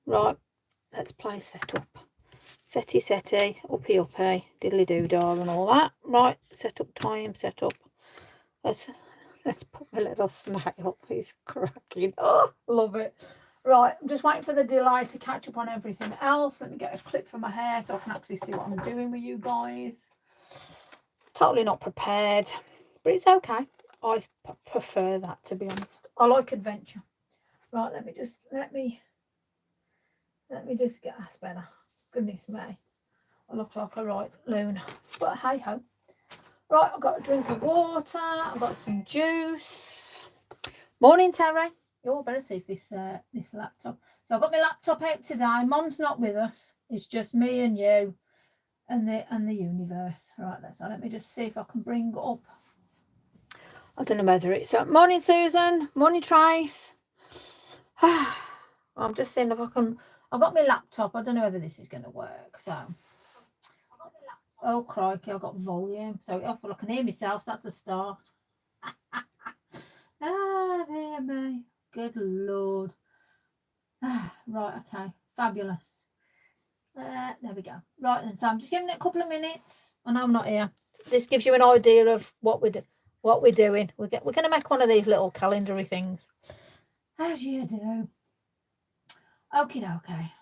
Right, let's play set up. Setty, uppy, diddly doo-dah and all that. Right, set up time, set up. Let's put my little snail. He's cracking. Oh, love it. Right, I'm just waiting for the delay to catch up on everything else. Let me get a clip for my hair so I can actually see what I'm doing with you guys. Totally not prepared, but it's okay. I prefer that, to be honest. I like adventure. Right, let me just get that's better. Goodness me. I look like a right loon. But hey ho. Right, I've got a drink of water, I've got some juice. Morning, Terry. Oh, I better see if this laptop. So I've got my laptop out today. Mum's not with us. It's just me and you and the universe. Right, let me just see if I can bring up. I don't know whether it's morning, Susan. Morning, Trace. I'm just seeing if I can. I've got my laptop. I don't know whether this is going to work. So, oh crikey, I've got volume. So, I can hear myself. That's a start. Dear me. Good Lord. Right, okay. Fabulous. There we go. Right then, so I'm just giving it a couple of minutes. I know I'm not here. This gives you an idea of what we're doing. We're going to make one of these little calendary things. As you do. Okay.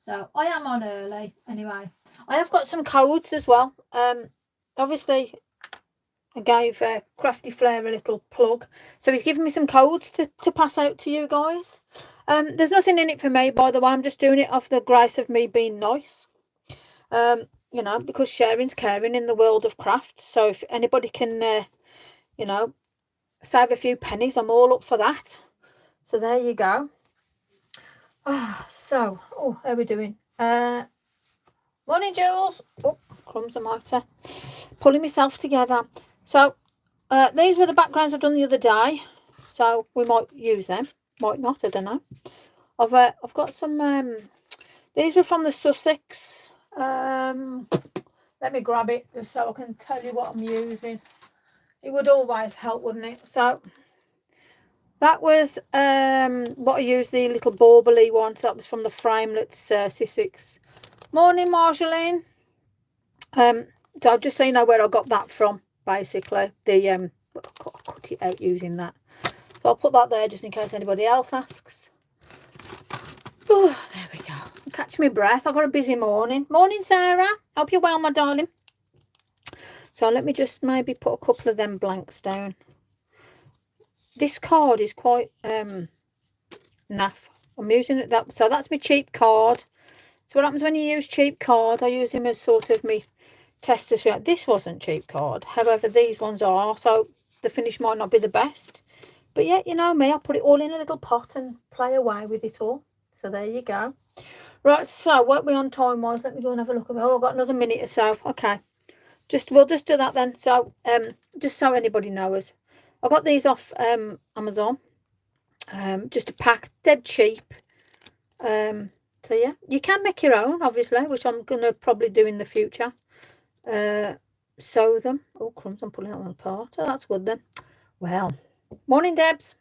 So I am on early anyway. I have got some codes as well. Obviously I gave Crafty Flair a little plug. So he's given me some codes to pass out to you guys. There's nothing in it for me, by the way. I'm just doing it off the grace of me being nice. You know, because sharing's caring in the world of craft. So if anybody can, you know, save a few pennies, I'm all up for that. So there you go. How are we doing? Morning, Jules. Oh, crumbs, I'm out there. Pulling myself together. So these were the backgrounds I've done the other day. So we might use them. Might not, I don't know. I've got some, these were from the Sussex. Let me grab it just so I can tell you what I'm using. It would always help, wouldn't it? So that was what I used, the little bauble-y one. So that was from the Framelits C6. Morning, Marjolaine. So just so you know where I got that from, basically. I cut it out using that. So I'll put that there just in case anybody else asks. Oh, there we go. Catch me breath. I've got a busy morning. Morning, Sarah. Hope you're well, my darling. So let me just maybe put a couple of them blanks down. This card is quite naff. I'm using it that, so that's my cheap card. So what happens when you use cheap card? I use them as sort of me testers. This wasn't cheap card, however these ones are, so the finish might not be the best. But yeah, you know me, I'll put it all in a little pot and play away with it all. So there you go. Right, so what we on time wise? Let me go and have a look at it. Oh, I've got another minute or so. Okay. We'll just do that then. So just so anybody knows, I got these off Amazon. Just a pack, dead cheap. So yeah, you can make your own, obviously, which I'm gonna probably do in the future. Sew them. Oh crumbs, I'm pulling that one apart. Oh, that's good then. Well, morning, Debs.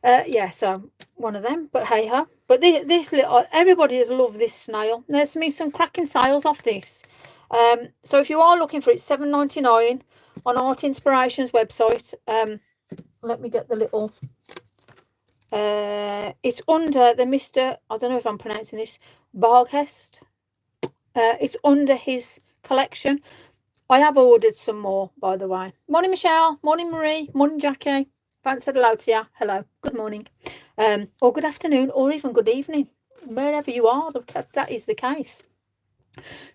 Yeah, so one of them, but hey ho. But this little, everybody has loved this snail. There's some cracking sales off this. So if you are looking for it, $7.99 on Art Inspirations website. Let me get the little. It's under the Mr. I don't know if I'm pronouncing this, Barghest. It's under his collection. I have ordered some more, by the way. Morning, Michelle. Morning, Marie. Morning, Jackie. If I haven't said hello to you, hello. Good morning. Or good afternoon, or even good evening. Wherever you are, that is the case.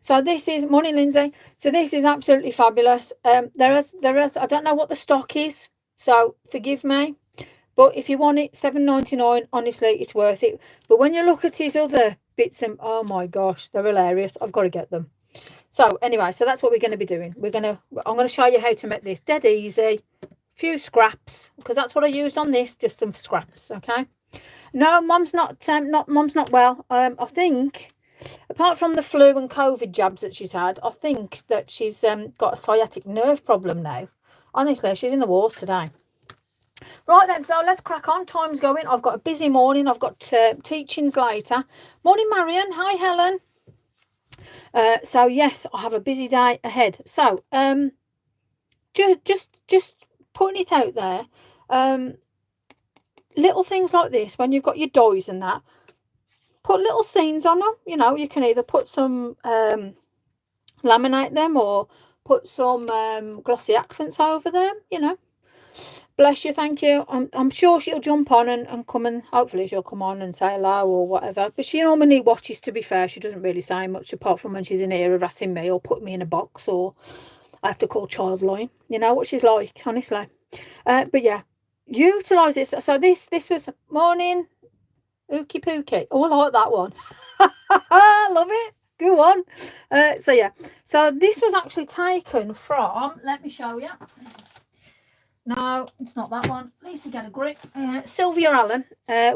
So this is, morning, Lindsay. So this is absolutely fabulous. There is, I don't know what the stock is, so forgive me. But if you want it, $7.99, honestly, it's worth it. But when you look at his other bits, and oh my gosh, they're hilarious. I've got to get them. So anyway, so that's what we're going to be doing. I'm going to show you how to make this dead easy. Few scraps, because that's what I used on this, just some scraps. Okay. No, Mum's not well. I think, apart from the flu and COVID jabs that she's had, I think that she's got a sciatic nerve problem now. Honestly, she's in the wars today. Right then, so let's crack on. Time's going. I've got a busy morning. I've got teachings later. Morning, Marion. Hi, Helen. So yes, I have a busy day ahead. So just putting it out there. Little things like this, when you've got your dies and that, put little scenes on them. You know, you can either put some laminate them or put some glossy accents over them. You know. Bless you, thank you. I'm sure she'll jump on and come, and hopefully she'll come on and say hello or whatever. But she normally watches, to be fair. She doesn't really say much apart from when she's in here harassing me or put me in a box, or I have to call Childline. You know what she's like, honestly. But yeah, utilise this. So this was morning, ookie pookie. Oh, I like that one. Love it. Go on. So yeah, so this was actually taken from, let me show you. No, it's not that one. Lisa, get a grip. Sylvia Allen,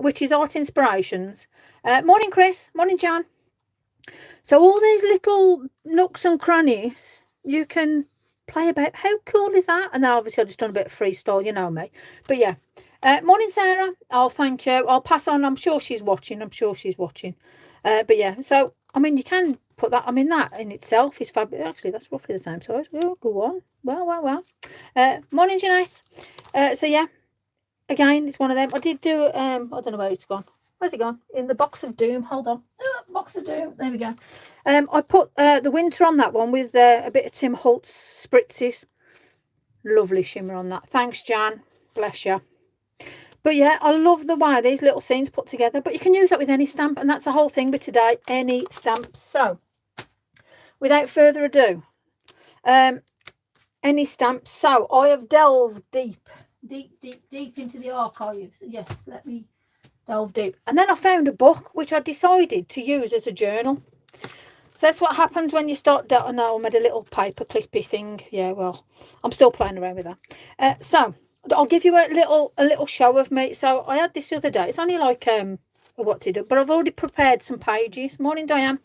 which is Art Inspirations. Morning, Chris. Morning, Jan. So all these little nooks and crannies you can play about. How cool is that? And then obviously I've just done a bit of freestyle, you know me. But yeah. Morning, Sarah. Oh, thank you. I'll pass on. I'm sure she's watching. But yeah, so, I mean, you can put that. I mean, that in itself is fabulous. Actually, that's roughly the same size. Oh, go on. Well. Morning, Jeanette. So yeah, again, it's one of them. I did do, I don't know where it's gone. Where's it gone? In the box of doom. Hold on. Box of doom. There we go. I put the winter on that one with a bit of Tim Holtz spritzes. Lovely shimmer on that. Thanks, Jan. Bless you. But yeah, I love the way these little scenes put together. But you can use that with any stamp, and that's the whole thing with today. Any stamp. So, without further ado, any stamps. So I have delved deep into the archives. Yes, let me delve deep. And then I found a book which I decided to use as a journal. So that's what happens when you start. I know I made a little paper clippy thing. Yeah, well, I'm still playing around with that. So I'll give you a little show of me. So I had this the other day. It's only like what to do, but I've already prepared some pages. Morning, Diane.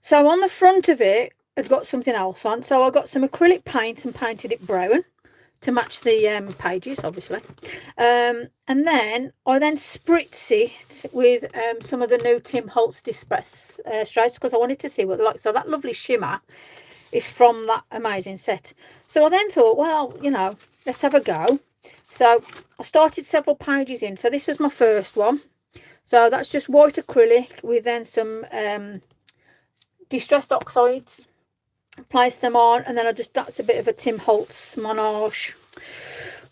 So on the front of it, I'd got something else on. So I got some acrylic paint and painted it brown to match the pages, obviously. And then I spritz it with some of the new Tim Holtz Distress stripes, because I wanted to see what they're like. So that lovely shimmer is from that amazing set. So I then thought, well, you know, let's have a go. So I started several pages in. So this was my first one. So that's just white acrylic with then some distressed oxides. Place them on, and then that's a bit of a Tim Holtz Monarch.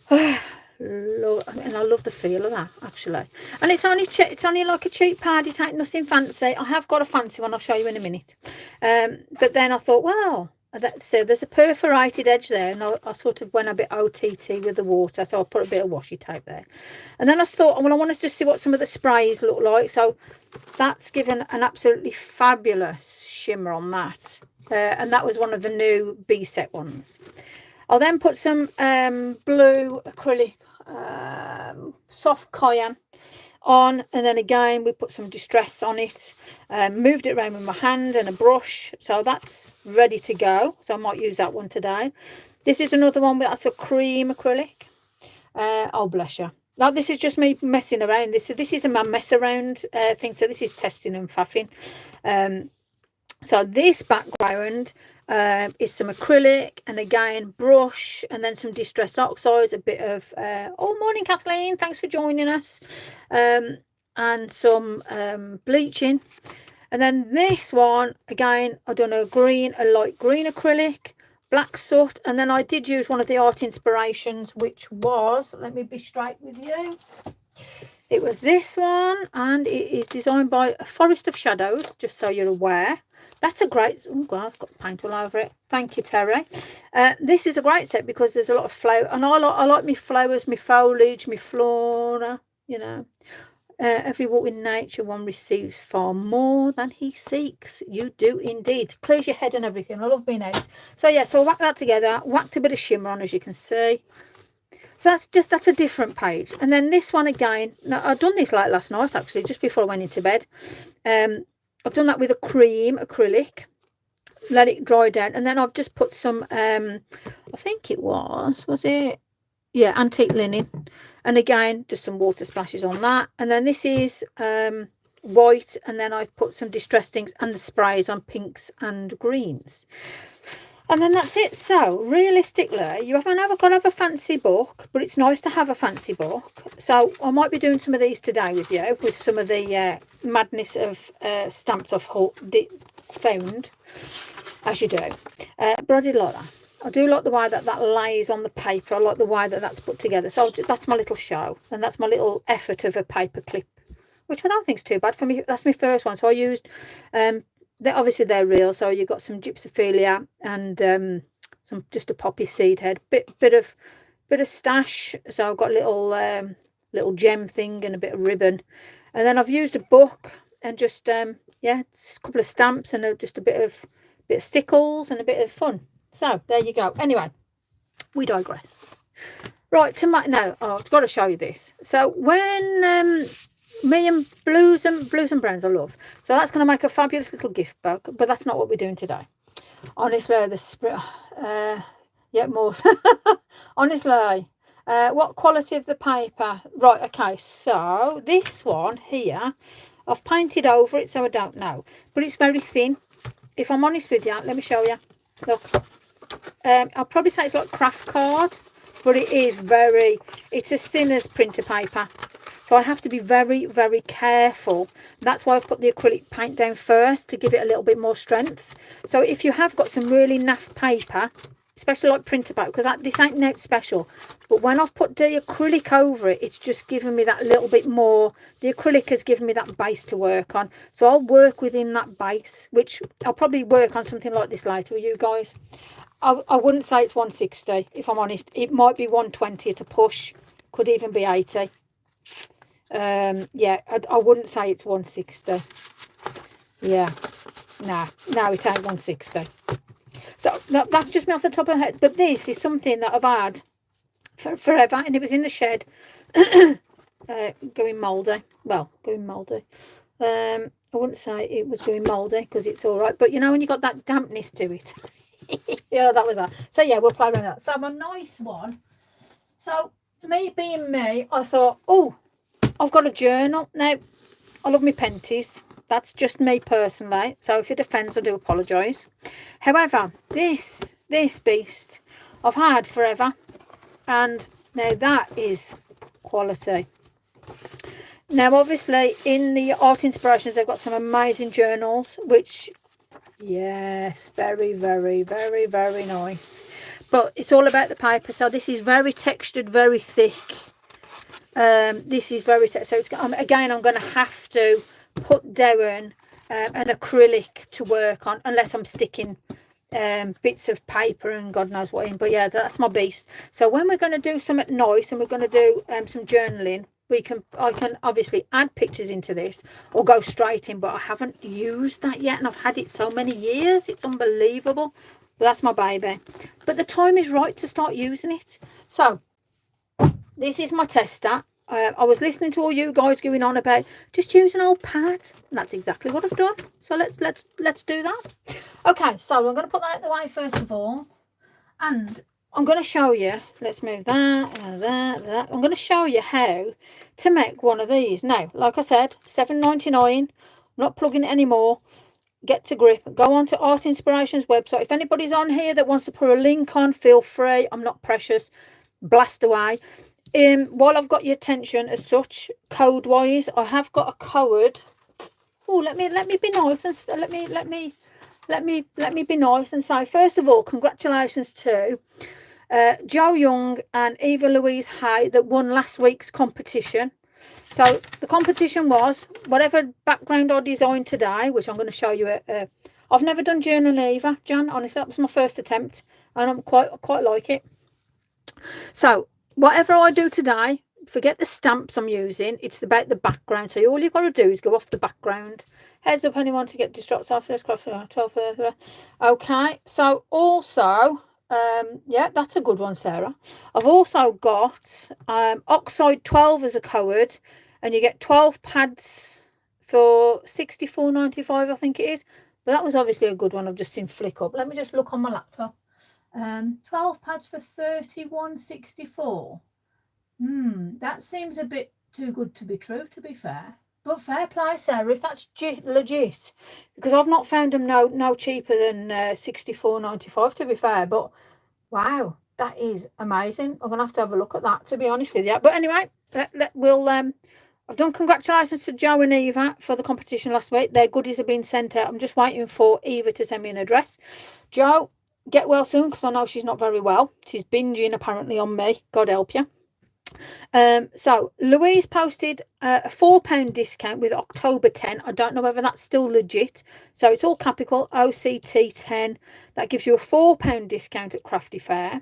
And I love the feel of that, actually. And it's only like a cheap pad. It ain't nothing fancy. I have got a fancy one. I'll show you in a minute. But then I thought, well, so there's a perforated edge there, and I sort of went a bit OTT with the water, so I put a bit of washi tape there. And then I thought, well, I want to just see what some of the sprays look like. So that's given an absolutely fabulous shimmer on that. And that was one of the new B set ones. I'll then put some blue acrylic soft cayenne on, and then again we put some distress on it. Moved it around with my hand and a brush, so that's ready to go. So I might use that one today. This is another one that's a cream acrylic. Oh, bless you. Now this is just me messing around. This is a mess around thing. So this is testing and faffing. So this background is some acrylic, and again brush, and then some distressed oxides, a bit of oh, morning Kathleen, thanks for joining us, and some bleaching. And then this one again, I done a light green acrylic, black soot, and then I did use one of the Art Inspirations, which was, let me be straight with you, it was this one, and it is designed by a Forest of Shadows, just so you're aware. That's a great, oh God, I've got paint all over it. Thank you, Terry. This is a great set because there's a lot of flower, and I like my flowers, my foliage, my flora, you know. Every walk in nature, one receives far more than he seeks. You do indeed. Clears your head and everything. I love being out. So yeah, so I whacked that together, whacked a bit of shimmer on, as you can see. So that's a different page. And then this one again, now I've done this like last night actually, just before I went into bed. I've done that with a cream acrylic, let it dry down, and then I've just put some I think it was it yeah, antique linen. And again, just some water splashes on that. And then this is white, and then I've put some distressed inks and the sprays on pinks and greens. And then that's it. So realistically, you haven't ever got to have a fancy book, but it's nice to have a fancy book. So I might be doing some of these today with you, with some of the madness of stamps I've found, as you do. But I did like that. I do like the way that that lays on the paper. I like the way that that's put together. So that's my little show, and that's my little effort of a paper clip, which I don't think is too bad for me. That's my first one. So I used obviously they're real, so you've got some gypsophilia and some, just a poppy seed head, bit of stash. So I've got a little gem thing and a bit of ribbon, and then I've used a book and just yeah, just a couple of stamps and just a bit of stickles and a bit of fun. So there you go. Anyway, we digress. Right, now I've got to show you this. So when me and blues and browns I love. So that's going to make a fabulous little gift book, but that's not what we're doing today. Honestly, yeah, more. Honestly, what quality of the paper? Right, okay, so this one here, I've painted over it, so I don't know, but it's very thin. If I'm honest with you, let me show you. Look, I'll probably say it's like craft card, but it's as thin as printer paper. So I have to be very, very careful. That's why I've put the acrylic paint down first, to give it a little bit more strength. So if you have got some really naff paper, especially like printer paper, because this ain't note special, but when I've put the acrylic over it, it's just given me that little bit more. The acrylic has given me that base to work on. So I'll work within that base, which I'll probably work on something like this later with you guys. I wouldn't say it's 160, if I'm honest. It might be 120 at a push. Could even be 80. Yeah, I wouldn't say it's 160. Yeah, no, it ain't 160. So that's just me off the top of my head. But this is something that I've had for forever, and it was in the shed, going mouldy. Well, going mouldy. I wouldn't say it was going mouldy, because it's all right. But you know, when you got that dampness to it. Yeah, that was that. So yeah, we'll play around with that. So my nice one. So me being me, I thought, oh, I've got a journal. Now, I love my penties. That's just me personally. So if it offends, I do apologise. However, this beast I've had forever. And now that is quality. Now, obviously, in the Art Inspirations, they've got some amazing journals, which, yes, very, very, very, very nice. But it's all about the paper. So this is very textured, very thick. This is very so it's again, I'm going to have to put down an acrylic to work on, unless I'm sticking bits of paper and God knows what in. But yeah, that's my beast. So when we're going to do something nice and we're going to do some journaling, I can obviously add pictures into this or go straight in, but I haven't used that yet, and I've had it so many years, it's unbelievable. But that's my baby. But the time is right to start using it. So this is my tester. I was listening to all you guys going on about just use an old pad, and that's exactly what I've done. So let's do that. Okay, so I'm going to put that out of the way first of all, and I'm going to show you. Let's move that and that. I'm going to show you how to make one of these. Now, like I said, $7.99. I'm not plugging it anymore. Get to grip. Go on to Art Inspirations website. If anybody's on here that wants to put a link on, feel free. I'm not precious. Blast away. While I've got your attention as such, code wise, I have got a code. Oh, let me be nice and let me be nice and say, first of all, congratulations to Joe Young and Eva Louise Hay that won last week's competition. So the competition was whatever background I designed today, which I'm going to show you. I've never done journaling either, Jan. Honestly, that was my first attempt, and I'm quite like it. So whatever I do today, forget the stamps I'm using. It's about the background. So all you've got to do is go off the background. Heads up, anyone to get distracted after this. 12. Okay. So also, yeah, that's a good one, Sarah. I've also got Oxide 12 as a code, and you get 12 pads for $64.95, I think it is. But that was obviously a good one. I've just seen flick up. Let me just look on my laptop. 12 pads for 31.64. That seems a bit too good to be true, to be fair. But fair play, Sarah, if that's legit, because I've not found them no cheaper than 64.95, to be fair. But wow, that is amazing. I'm gonna have to have a look at that, to be honest with you. But anyway, we'll I've done congratulations to Joe and Eva for the competition last week. Their goodies have been sent out. I'm just waiting for Eva to send me an address. Joe, get well soon, because I know she's not very well. She's binging apparently on me. God help you. So Louise posted a £4 discount with October 10. I don't know whether that's still legit. So it's all capital OCT 10. That gives you a £4 discount at Crafty Fair.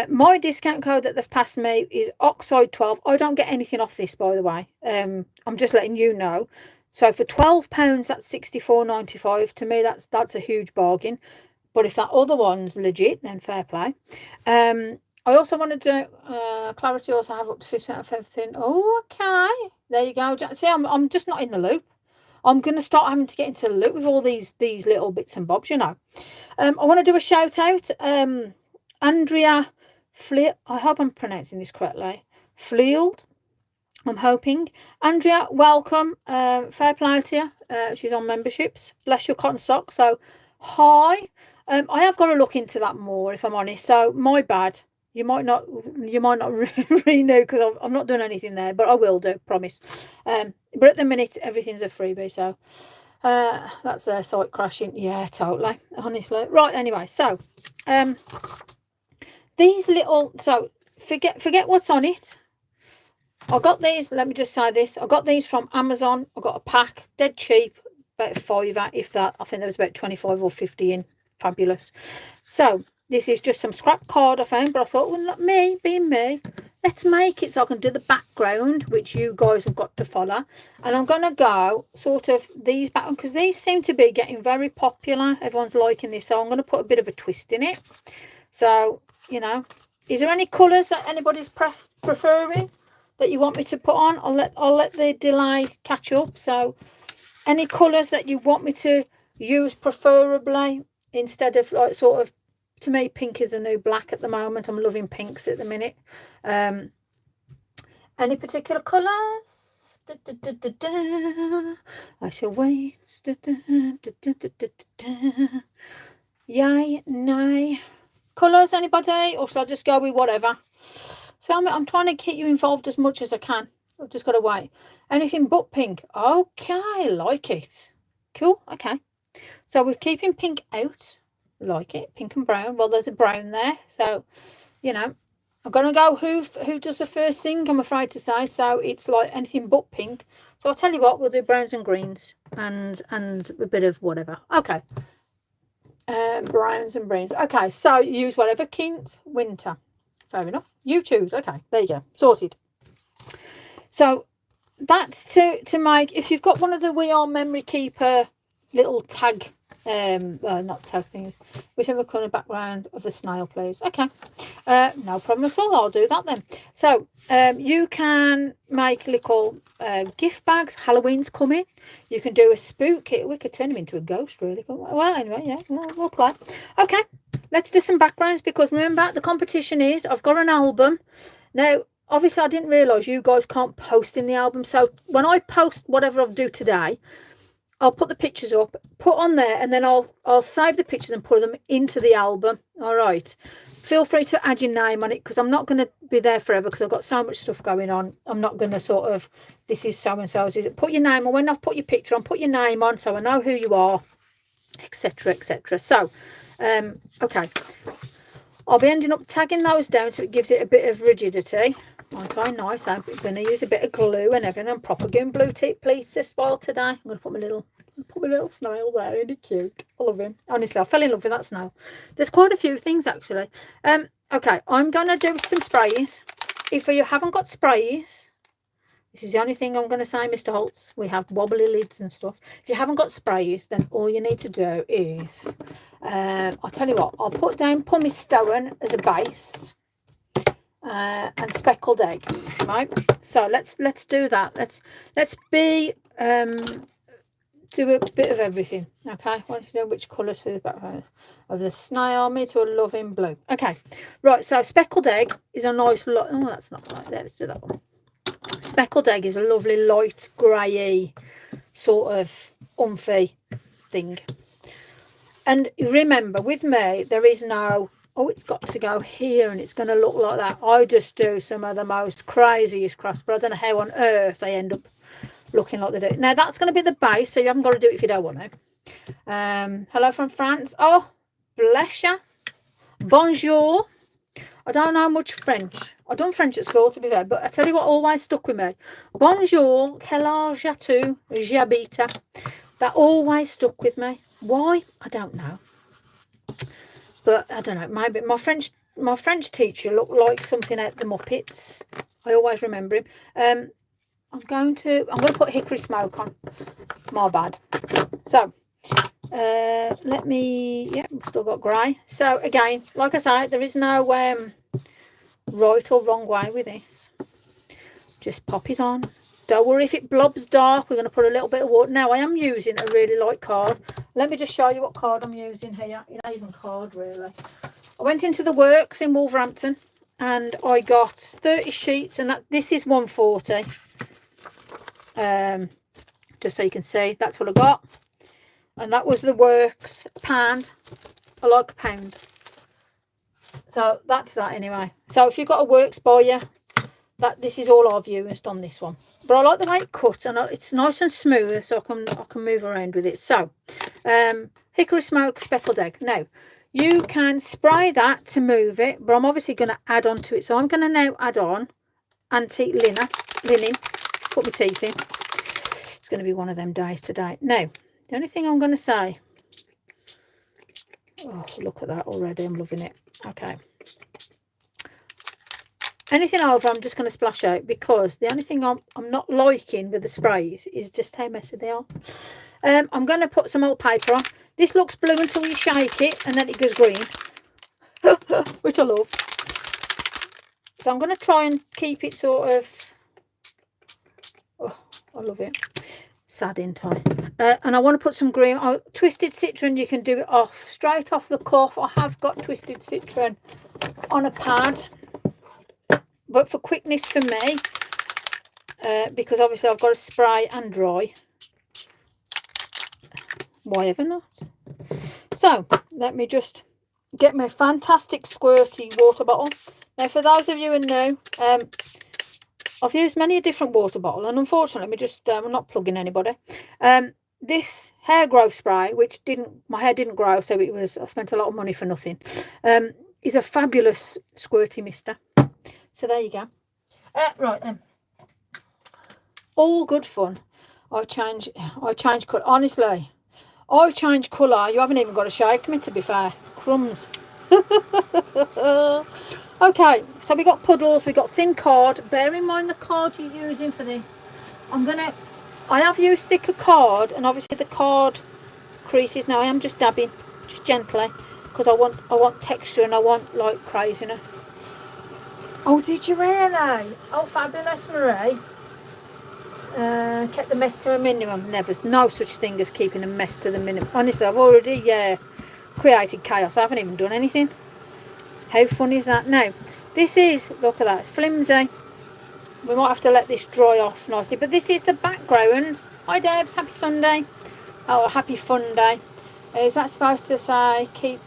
My discount code that they've passed me is Oxide 12. I don't get anything off this, by the way. I'm just letting you know. So for £12, that's 64.95. To me, that's a huge bargain. But if that other one's legit, then fair play. I also wanted to Clarity also have up to 50% of everything. Oh, okay. There you go. See, I'm just not in the loop. I'm going to start having to get into the loop with all these little bits and bobs, you know. I want to do a shout out. Andrea I hope I'm pronouncing this correctly. Fleeld, I'm hoping. Andrea, welcome. Fair play to you. She's on memberships. Bless your cotton socks. So, hi. I have got to look into that more, if I'm honest. So, my bad. You might not renew because I've not done anything there, but I will do, promise. But at the minute, everything's a freebie, so that's their site crashing. Yeah, totally, honestly. Right, anyway, so these little, so forget what's on it. I got these, let me just say this, I got these from Amazon. I got a pack, dead cheap, about £5, if that. I think there was about 25 or 50 in. Fabulous. So this is just some scrap card I found, but I thought, well, not me, being me, let's make it so I can do the background, which you guys have got to follow. And I'm going to go sort of these back, because these seem to be getting very popular. Everyone's liking this, so I'm going to put a bit of a twist in it. So, you know, is there any colours that anybody's preferring that you want me to put on? I'll let the delay catch up. So, any colours that you want me to use preferably, instead of like sort of, to me, pink is the new black at the moment. I'm loving pinks at the minute. Any particular colours? I shall wait. Yay, nay. Colours, anybody? Or shall I just go with whatever? So I'm trying to get you involved as much as I can. I've just got to wait. Anything but pink. Okay, like it. Cool, okay. So we're keeping pink out. Like it, pink and brown. Well, there's a brown there, so you know, I'm gonna go who does the first thing, I'm afraid to say. So it's like anything but pink. So I'll tell you what, we'll do browns and greens and a bit of whatever. Okay, browns and greens. Okay, so use whatever. Kent, winter, fair enough, you choose. Okay, there you go, sorted. So that's to make, if you've got one of the We Are Memory Keeper little tag, not tag things, whichever colour background of the snail, please. Okay, no problem at all. I'll do that then. So you can make little gift bags. Halloween's coming. You can do a spook. We could turn them into a ghost, really. Well, anyway, yeah, we'll play. Okay, let's do some backgrounds, because remember, the competition is, I've got an album now. Obviously, I didn't realise you guys can't post in the album. So when I post whatever I do today, I'll put the pictures up, put on there, and then I'll save the pictures and put them into the album. All right. Feel free to add your name on it, because I'm not going to be there forever, because I've got so much stuff going on. I'm not going to sort of, this is so-and-so. Put your name on. When I've put your picture on, put your name on so I know who you are, etc., etc. So, okay. I'll be ending up tagging those down so it gives it a bit of rigidity. Aren't I nice? I'm going to use a bit of glue and everything. I'm proper going blue tip pleats as well today. I'm going to put my little snail there. Isn't he cute? I love him. Honestly, I fell in love with that snail. There's quite a few things actually. Okay, I'm going to do some sprays. If you haven't got sprays, this is the only thing I'm going to say, Mr. Holtz. We have wobbly lids and stuff. If you haven't got sprays, then all you need to do is, I'll tell you what, I'll put down pumice stone as a base. And speckled egg, right? So let's do that. Let's be do a bit of everything. Okay, I want to know which colours for the background of the snail. Me to a loving blue. Okay, right. So speckled egg is a nice lot. Oh, that's not right. Let's do that one. Speckled egg is a lovely light grey sort of umphy thing. And remember, with me, there is no, oh, it's got to go here and it's going to look like that. I just do some of the most craziest crafts, but I don't know how on earth they end up looking like they do. Now, that's going to be the base, so you haven't got to do it if you don't want to. Hello from France. Oh, bless you. Bonjour. I don't know much French. I've done French at school, to be fair, but I tell you what always stuck with me. Bonjour, quel âge as-tu? J'habite. That always stuck with me. Why? I don't know. But I don't know. Maybe my French teacher looked like something out the Muppets. I always remember him. I'm going to put hickory smoke on. My bad. So let me, yeah, we've still got grey. So again, like I say, there is no right or wrong way with this. Just pop it on. Don't worry if it blobs dark. We're going to put a little bit of water. Now I am using a really light card. Let me just show you what card I'm using here. It ain't even card really. I went into the works in Wolverhampton and I got 30 sheets, and this is 140. Just so you can see, that's what I got. And that was the works pound. I like a pound. So that's that anyway. So if you've got a works by you, this is all I've used on this one. But I like the way it cuts, and it's nice and smooth, so I can move around with it. So hickory smoke speckled egg. Now you can spray that to move it, but I'm obviously going to add on to it. So I'm going to now add on antique linen. Put my teeth in. It's going to be one of them days today. Now the only thing I'm going to say, oh, look at that already. I'm loving it. Okay. Anything over, I'm just going to splash out, because the only thing I'm not liking with the sprays is just how messy they are. I'm going to put some old paper on. This looks blue until you shake it, and then it goes green, which I love. So I'm going to try and keep it sort of, oh, I love it. Sad, ain't I? And I want to put some green. Twisted citron, you can do it straight off the cuff. I have got twisted citron on a pad. But for quickness for me, because obviously I've got to spray and dry. Why ever not? So, let me just get my fantastic squirty water bottle. Now, for those of you who know, I've used many a different water bottle. And unfortunately, I'm not plugging anybody. This hair growth spray, which my hair didn't grow, so I spent a lot of money for nothing, is a fabulous squirty mister. So there you go. Right then. All good fun. I change colour. Honestly, I change colour. You haven't even got to shake me, to be fair. Crumbs. Okay, so we got puddles, we got thin card. Bear in mind the card you're using for this. I have used thicker card, and obviously the card creases. Now I am just dabbing, just gently, because I want texture and I want like craziness. Oh, did you really? Oh, fabulous, Marie. Kept the mess to a minimum. No such thing as keeping a mess to the minimum. Honestly, I've already created chaos. I haven't even done anything. How funny is that? Now, this is, look at that, it's flimsy. We might have to let this dry off nicely. But this is the background. Hi, Debs. Happy Sunday. Oh, happy fun day. Is that supposed to say keep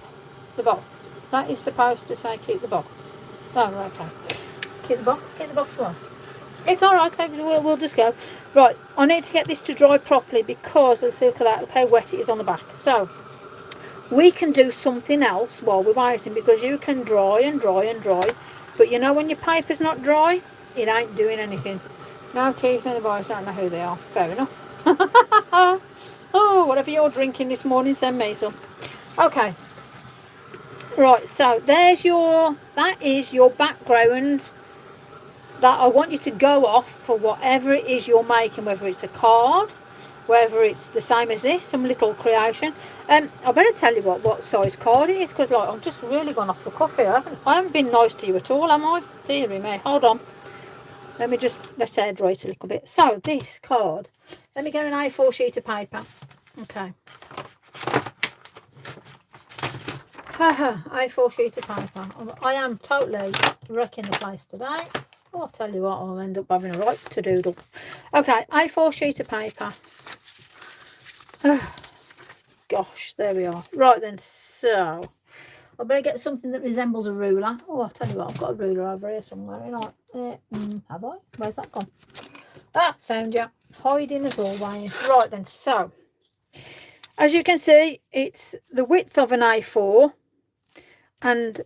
the box? That is supposed to say keep the box. Oh, okay. Keep the box. Keep the box what? It's alright, we'll just go. Right, I need to get this to dry properly, because let's look at that, look how wet it is on the back. So, we can do something else while we're waiting, because you can dry and dry and dry. But you know, when your paper's not dry, it ain't doing anything. No, Keith and the boys don't know who they are. Fair enough. Oh, whatever you're drinking this morning, send me some. Okay. Right, so that is your background that I want you to go off for whatever it is you're making, whether it's a card, whether it's the same as this, some little creation. I better tell you what size card it is, because like I've just really gone off the cuff here. I haven't been nice to you at all, am I? Dearie me. Hold on. Let's air dry it a little bit. So this card, let me get an A4 sheet of paper. Okay. A4 sheet of paper. I am totally wrecking the place today. Oh, I'll tell you what, I'll end up having a right to doodle. Okay, A4 sheet of paper. Gosh, there we are. Right then, so I better get something that resembles a ruler. Oh, I'll tell you what, I've got a ruler over here somewhere. Have I? Where's that gone? Ah, found you. Hiding as always. Right then, so as you can see, it's the width of an A4, and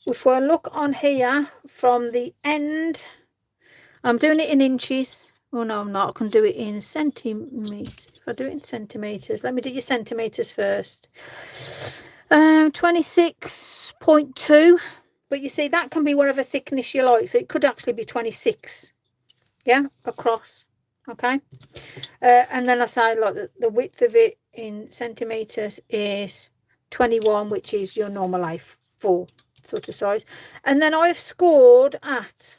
if we look on here from the end, I'm doing it in inches. Oh no, I'm not. I can do it in centimetres. If I do it in centimetres, let me do your centimetres first. 26.2, but you see that can be whatever thickness you like, so it could actually be 26, yeah, across. Okay, and then I say like the width of it in centimetres is 21, which is your normal A4 sort of size. And then I've scored at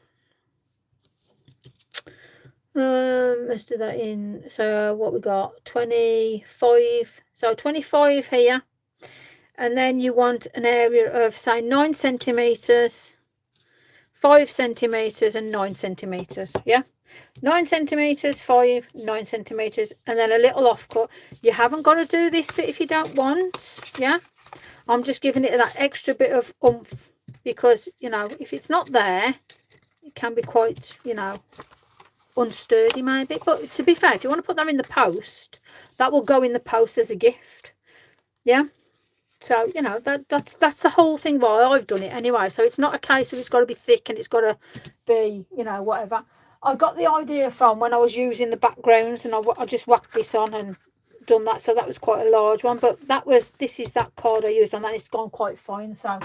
let's do that in, so what we got, 25, so 25 here, and then you want an area of say 9 centimetres, 5 centimetres and 9 centimetres, yeah, 9 centimetres, 5, 9 centimetres, and then a little offcut. You haven't got to do this bit if you don't want, yeah, I'm just giving it that extra bit of oomph, because you know, if it's not there, it can be quite, you know, unsturdy maybe. But to be fair, if you want to put that in the post, that will go in the post as a gift, yeah. So you know, that's the whole thing why I've done it anyway. So it's not a case of it's got to be thick and it's got to be, you know, whatever. I got the idea from when I was using the backgrounds, and I just whacked this on and done that, so that was quite a large one. But this is that card I used on that. It's gone quite fine, so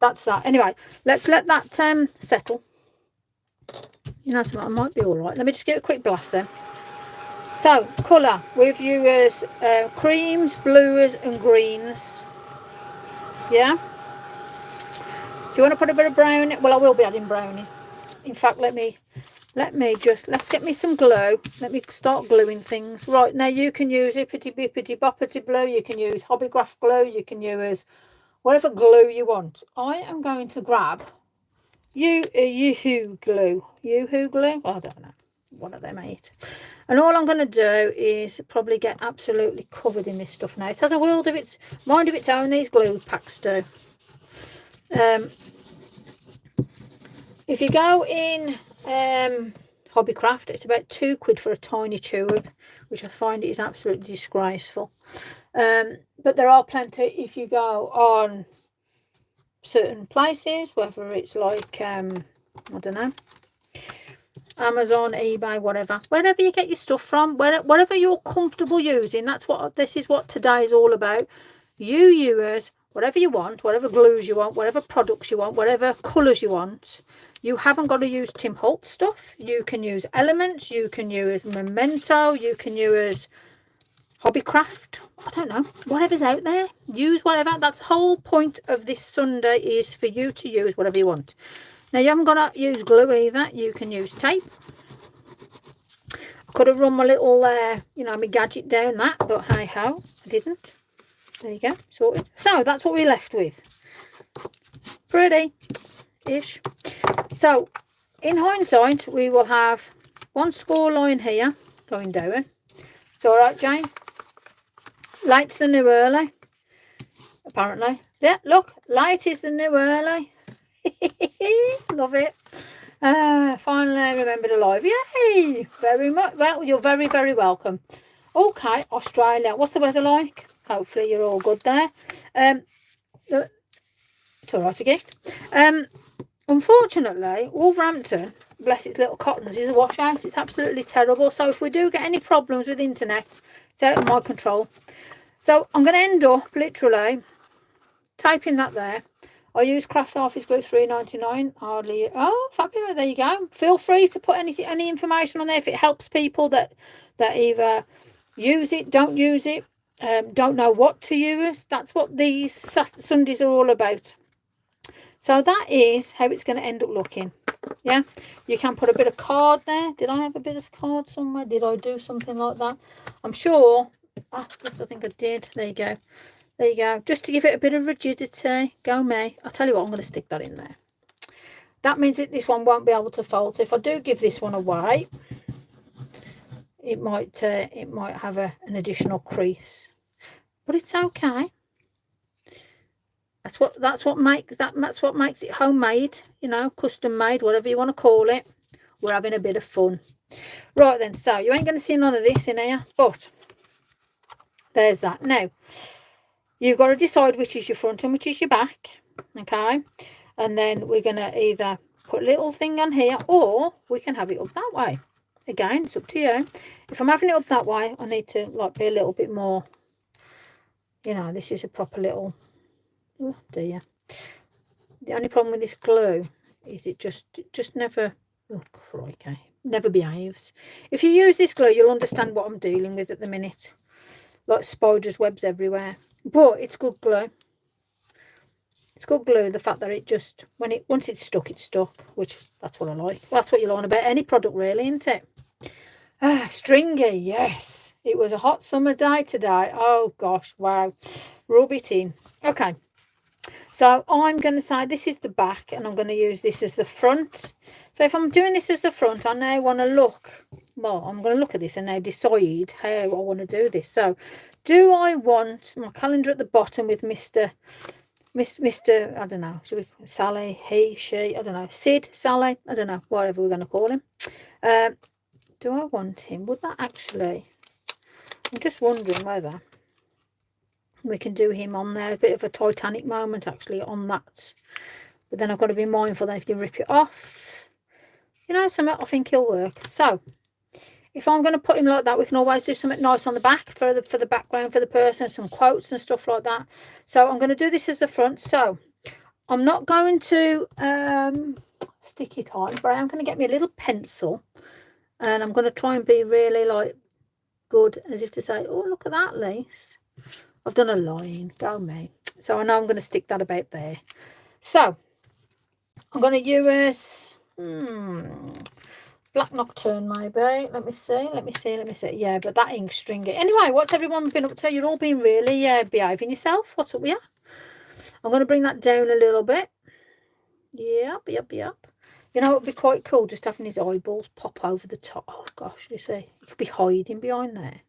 that's that. Anyway, let's let that settle. You know something, I might be all right. Let me just get a quick blast then. So colour, we've used creams, blues and greens, yeah. Do you want to put a bit of brown? Well, I will be adding brownie. In fact, let's get me some glue. Let me start gluing things. Right, now you can use Ippity Bippity Boppity glue, you can use Hobbycraft glue, you can use whatever glue you want. I am going to grab Yoo-hoo glue. Yoo-hoo glue? I don't know. One of them, mate. And all I'm going to do is probably get absolutely covered in this stuff now. It has a world of its mind of its own, these glue packs do. If you go in Hobbycraft, it's about £2 for a tiny tube, which I find is absolutely disgraceful. But there are plenty if you go on certain places, whether it's like I don't know, Amazon, eBay, wherever you get your stuff from, whatever you're comfortable using. This is what today is all about. You use whatever you want, whatever glues you want, whatever products you want, whatever colours you want. You haven't got to use Tim Holtz stuff. You can use Elements, you can use Memento, you can use Hobbycraft, I don't know, whatever's out there, use whatever. That's the whole point of this Sunday, is for you to use whatever you want. Now you haven't got to use glue either, you can use tape. I could have run my little you know, my gadget down that, but hey ho, I didn't. There you go, sorted. So that's what we're left with. Pretty ish. So in hindsight, we will have one score line here going down. It's all right, Jane. Light's the new early, apparently. Yeah, look, light is the new early. Love it. Finally remembered alive. Yay! Very much. Well, you're very, very welcome. Okay, Australia. What's the weather like? Hopefully you're all good there. It's all right, a gift. Unfortunately, Wolverhampton, bless its little cottons, is a washout. It's absolutely terrible. So if we do get any problems with internet, it's out of my control. So I'm going to end up literally typing that there. I use Craft Office Glue £3.99. Hardly. Oh, fabulous! There you go. Feel free to put any information on there if it helps people that either use it, don't use it, don't know what to use. That's what these Sundays are all about. So that is how it's going to end up looking. Yeah, you can put a bit of card there. Did I have a bit of card somewhere? Did I do something like that? I'm sure Oh, yes, I think I did. There you go. There you go. Just to give it a bit of rigidity. Go me. I'll tell you what, I'm going to stick that in there. That means that this one won't be able to fold. So if I do give this one away, it might have an additional crease. But it's okay. That's what makes it homemade, you know, custom made, whatever you want to call it. We're having a bit of fun. Right then, so you ain't going to see none of this in here, but there's that. Now, you've got to decide which is your front and which is your back, okay? And then we're going to either put a little thing on here, or we can have it up that way. Again, it's up to you. If I'm having it up that way, I need to like be a little bit more, you know, this is a proper little, oh dear. The only problem with this glue is it just never, oh crikey, never behaves. If you use this glue, you'll understand what I'm dealing with at the minute. Like spiders' webs everywhere. But it's good glue. It's good glue, the fact that it just, once it's stuck, it's stuck, which that's what I like. Well, that's what you learn about any product really, isn't it? Stringy, yes. It was a hot summer day today. Oh gosh, wow. Rub it in. Okay. So I'm going to say this is the back, and I'm going to use this as the front. So if I'm doing this as the front, I now want to look, well, I'm going to look at this and now decide how I want to do this. So do I want my calendar at the bottom with Mr. I don't know, should we, Sally, he, she, I don't know, Sid, Sally, I don't know, whatever we're going to call him. Do I want him? Would that actually, I'm just wondering whether we can do him on there, a bit of a Titanic moment actually on that. But then I've got to be mindful that if you rip it off, you know, something, I think he'll work. So if I'm going to put him like that, we can always do something nice on the back for the background for the person, some quotes and stuff like that. So I'm going to do this as the front. So I'm not going to stick it on, but I am going to get me a little pencil, and I'm going to try and be really like good, as if to say, oh, look at that lace. I've done a line, go me. So I know I'm going to stick that about there. So I'm going to use Black Nocturne maybe. Let me see. Yeah, but that ink stringy. Anyway, what's everyone been up to? You're all been really behaving yourself. What's up with you? I'm going to bring that down a little bit. Yep. You know, it would be quite cool just having his eyeballs pop over the top. Oh, gosh, you see. He could be hiding behind there.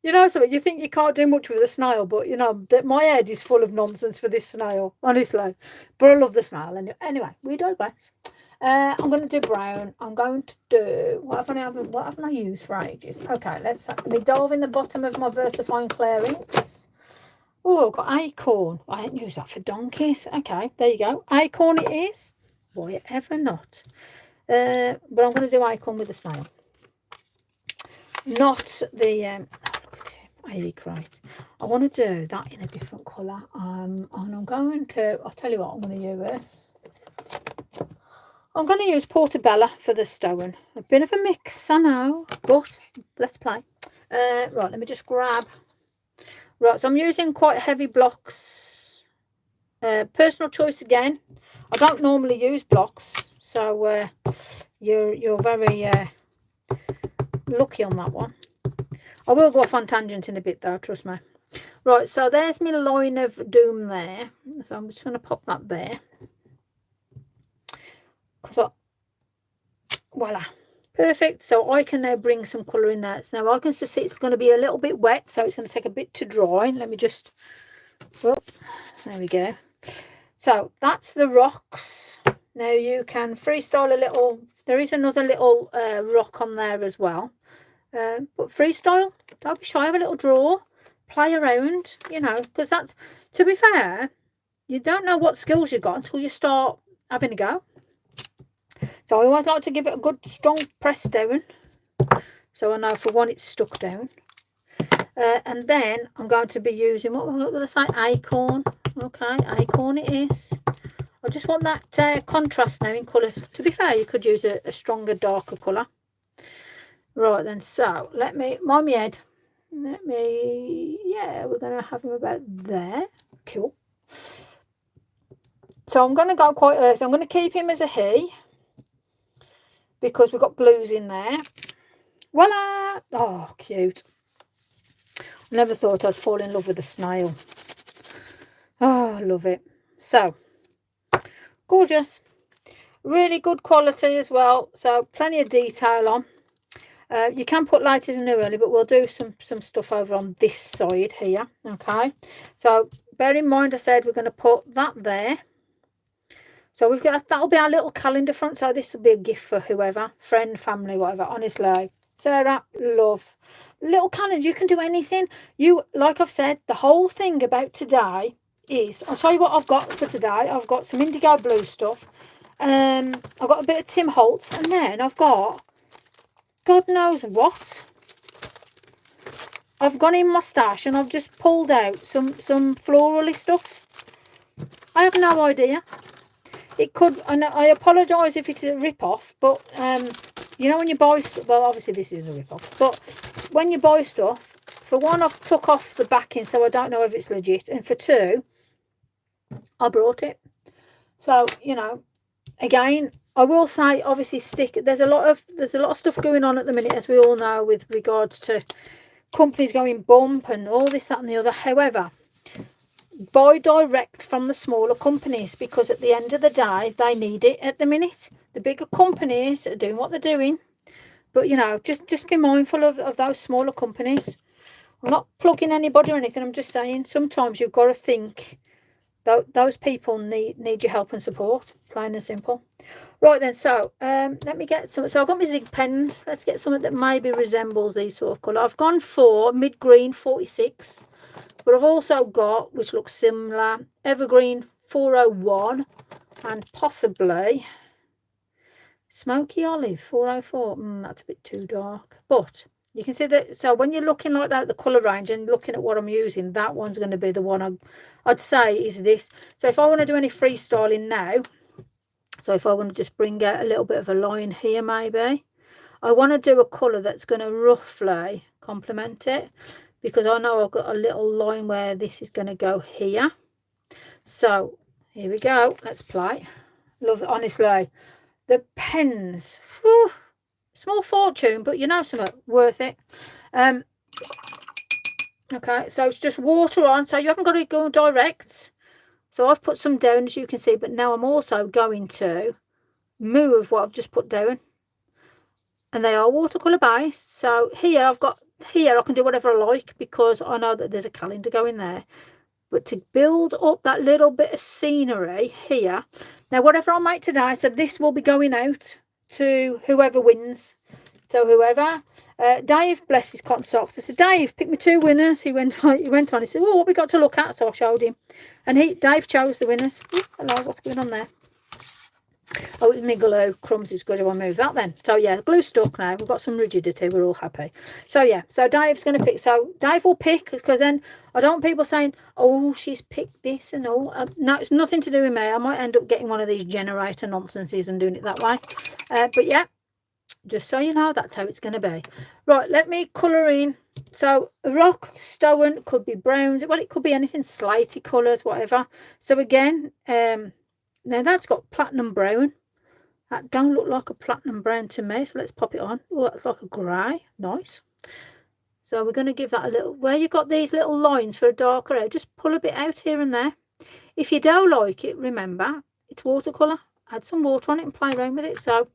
You know something, you think you can't do much with a snail, but, you know, my head is full of nonsense for this snail, honestly. But I love the snail. And anyway, we digress. I'm going to do brown. I'm going to do, what haven't I used for ages? Okay, let me delve in the bottom of my VersaFine Clear inks. Oh, I've got acorn. I ain't used that for donkeys. Okay, there you go. Acorn it is. Why ever not? But I'm going to do acorn with the snail. Not the, oh, look at him. Really great. I want to do that in a different colour. And I'm going to, I'll tell you what I'm going to use. I'm going to use Portobello for the stone. A bit of a mix, I know, but let's play. Right, let me just grab. Right, so I'm using quite heavy blocks. Personal choice again. I don't normally use blocks, so you're very lucky on that one. I will go off on tangent in a bit though, trust me. Right, so there's my line of doom there. So I'm just going to pop that there. So, voila. Perfect. So I can now bring some colour in there. So now I can just see it's going to be a little bit wet, so it's going to take a bit to dry. Let me just, oh, there we go. So that's the rocks. Now you can freestyle a little. There is another little rock on there as well. But freestyle, don't be shy, have a little draw, play around, you know, because that's, to be fair, you don't know what skills you've got until you start having a go. So I always like to give it a good strong press down, so I know for one it's stuck down. And then I'm going to be using, what was I going to say, acorn. Okay, acorn it is. I just want that contrast now in colours. To be fair, you could use a stronger, darker colour. Right then, so let me, mind me head. Yeah, we're going to have him about there. Cool. So I'm going to go quite earthy. I'm going to keep him as a he, because we've got blues in there. Voila! Oh, cute. Never thought I'd fall in love with a snail. Oh, I love it. So, gorgeous. Really good quality as well. So, plenty of detail on. You can put lighters in there early, but we'll do some stuff over on this side here. Okay. So, bear in mind I said we're going to put that there. So we've got, that'll be our little calendar front. So this will be a gift for whoever, friend, family, whatever. Honestly, Sarah, love. Little calendar, you can do anything. You, like I've said, the whole thing about today is, I'll show you what I've got for today. I've got some indigo blue stuff. I've got a bit of Tim Holtz, and then I've got God knows what. I've gone in my stash and I've just pulled out some florally stuff. I have no idea. It could, and I apologise if it's a rip-off, but you know when you buy stuff, well obviously this isn't a rip-off, but when you buy stuff, for one I've took off the backing so I don't know if it's legit, and for two, I brought it. So, you know, again, I will say obviously there's a lot of stuff going on at the minute, as we all know, with regards to companies going bump and all this, that and the other. However, buy direct from the smaller companies, because at the end of the day they need it at the minute. The bigger companies are doing what they're doing, but you know, just be mindful of those smaller companies. I'm not plugging anybody or anything, I'm just saying sometimes you've got to think that those people need your help and support, plain and simple. Right then, so let me get some. So I've got my Zig pens. Let's get something that maybe resembles these sort of colour. I've gone for mid green 46. But I've also got, which looks similar, Evergreen 401 and possibly Smoky Olive 404. That's a bit too dark. But you can see that, so when you're looking like that at the colour range and looking at what I'm using, that one's going to be the one I'd say is this. So if I want to do any freestyling now, so if I want to just bring out a little bit of a line here maybe, I want to do a colour that's going to roughly complement it, because I know I've got a little line where this is going to go here. So here we go. Let's play. Love it, honestly. The pens, whew, small fortune, but you know something, worth it. Okay, so it's just water on, so you haven't got to go direct. So I've put some down, as you can see, but now I'm also going to move what I've just put down. And they are watercolour based. So here I can do whatever I like, because I know that there's a calendar going there. But to build up that little bit of scenery here, now whatever I make today, so this will be going out to whoever wins. So whoever, Dave, bless his cotton socks. I said, Dave, pick me 2 winners. He went on. He said, well, what we got to look at? So I showed him, and Dave chose the winners. Ooh, hello, what's going on there? Oh, it's my glue. Crumbs is good. I want to move that then. So yeah, the glue's stuck now. We've got some rigidity. We're all happy. So yeah, so Dave's going to pick. So Dave will pick, because then I don't want people saying, oh, she's picked this and all. No, it's nothing to do with me. I might end up getting one of these generator nonsenses and doing it that way. But yeah, just so you know, that's how it's going to be. Right, let me colour in. So rock stone could be browns. Well, it could be anything, slatey colours, whatever. So again, now that's got platinum brown. That don't look like a platinum brown to me. So let's pop it on. Oh, that's like a grey. Nice. So we're going to give that a little, where you've got these little lines for a darker area, just pull a bit out here and there. If you don't like it, remember, it's watercolour. Add some water on it and play around with it. So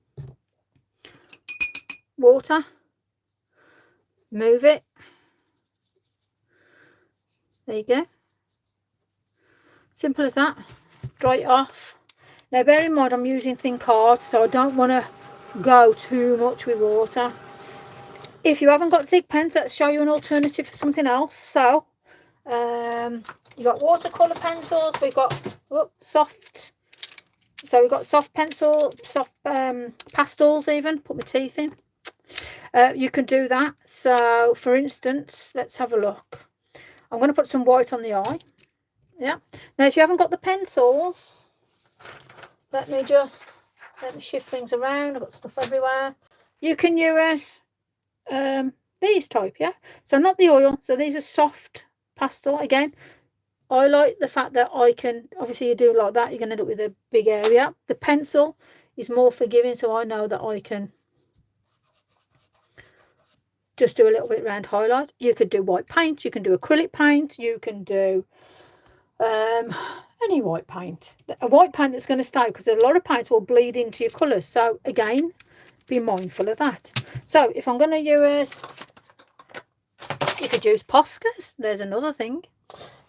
water. Move it. There you go. Simple as that. Dry it off. Now bear in mind I'm using thin cards, so I don't want to go too much with water. If you haven't got Zig pens, let's show you an alternative for something else. So you got watercolour pencils, we've got soft, so we've got soft pencil, soft pastels even, put my teeth in. You can do that. So for instance, let's have a look. I'm going to put some white on the eye. Yeah. Now if you haven't got the pencils, let me shift things around. I've got stuff everywhere. You can use these type, yeah. So not the oil. So these are soft pastel. Again, I like the fact that I can, obviously you do like that, you're going to end up with a big area. The pencil is more forgiving, so I know that I can just do a little bit around highlight. You could do white paint, you can do acrylic paint, you can do any white paint. A white paint that's going to stay, because a lot of paints will bleed into your colours. So again, be mindful of that. So if I'm going to use, you could use Poscas. There's another thing.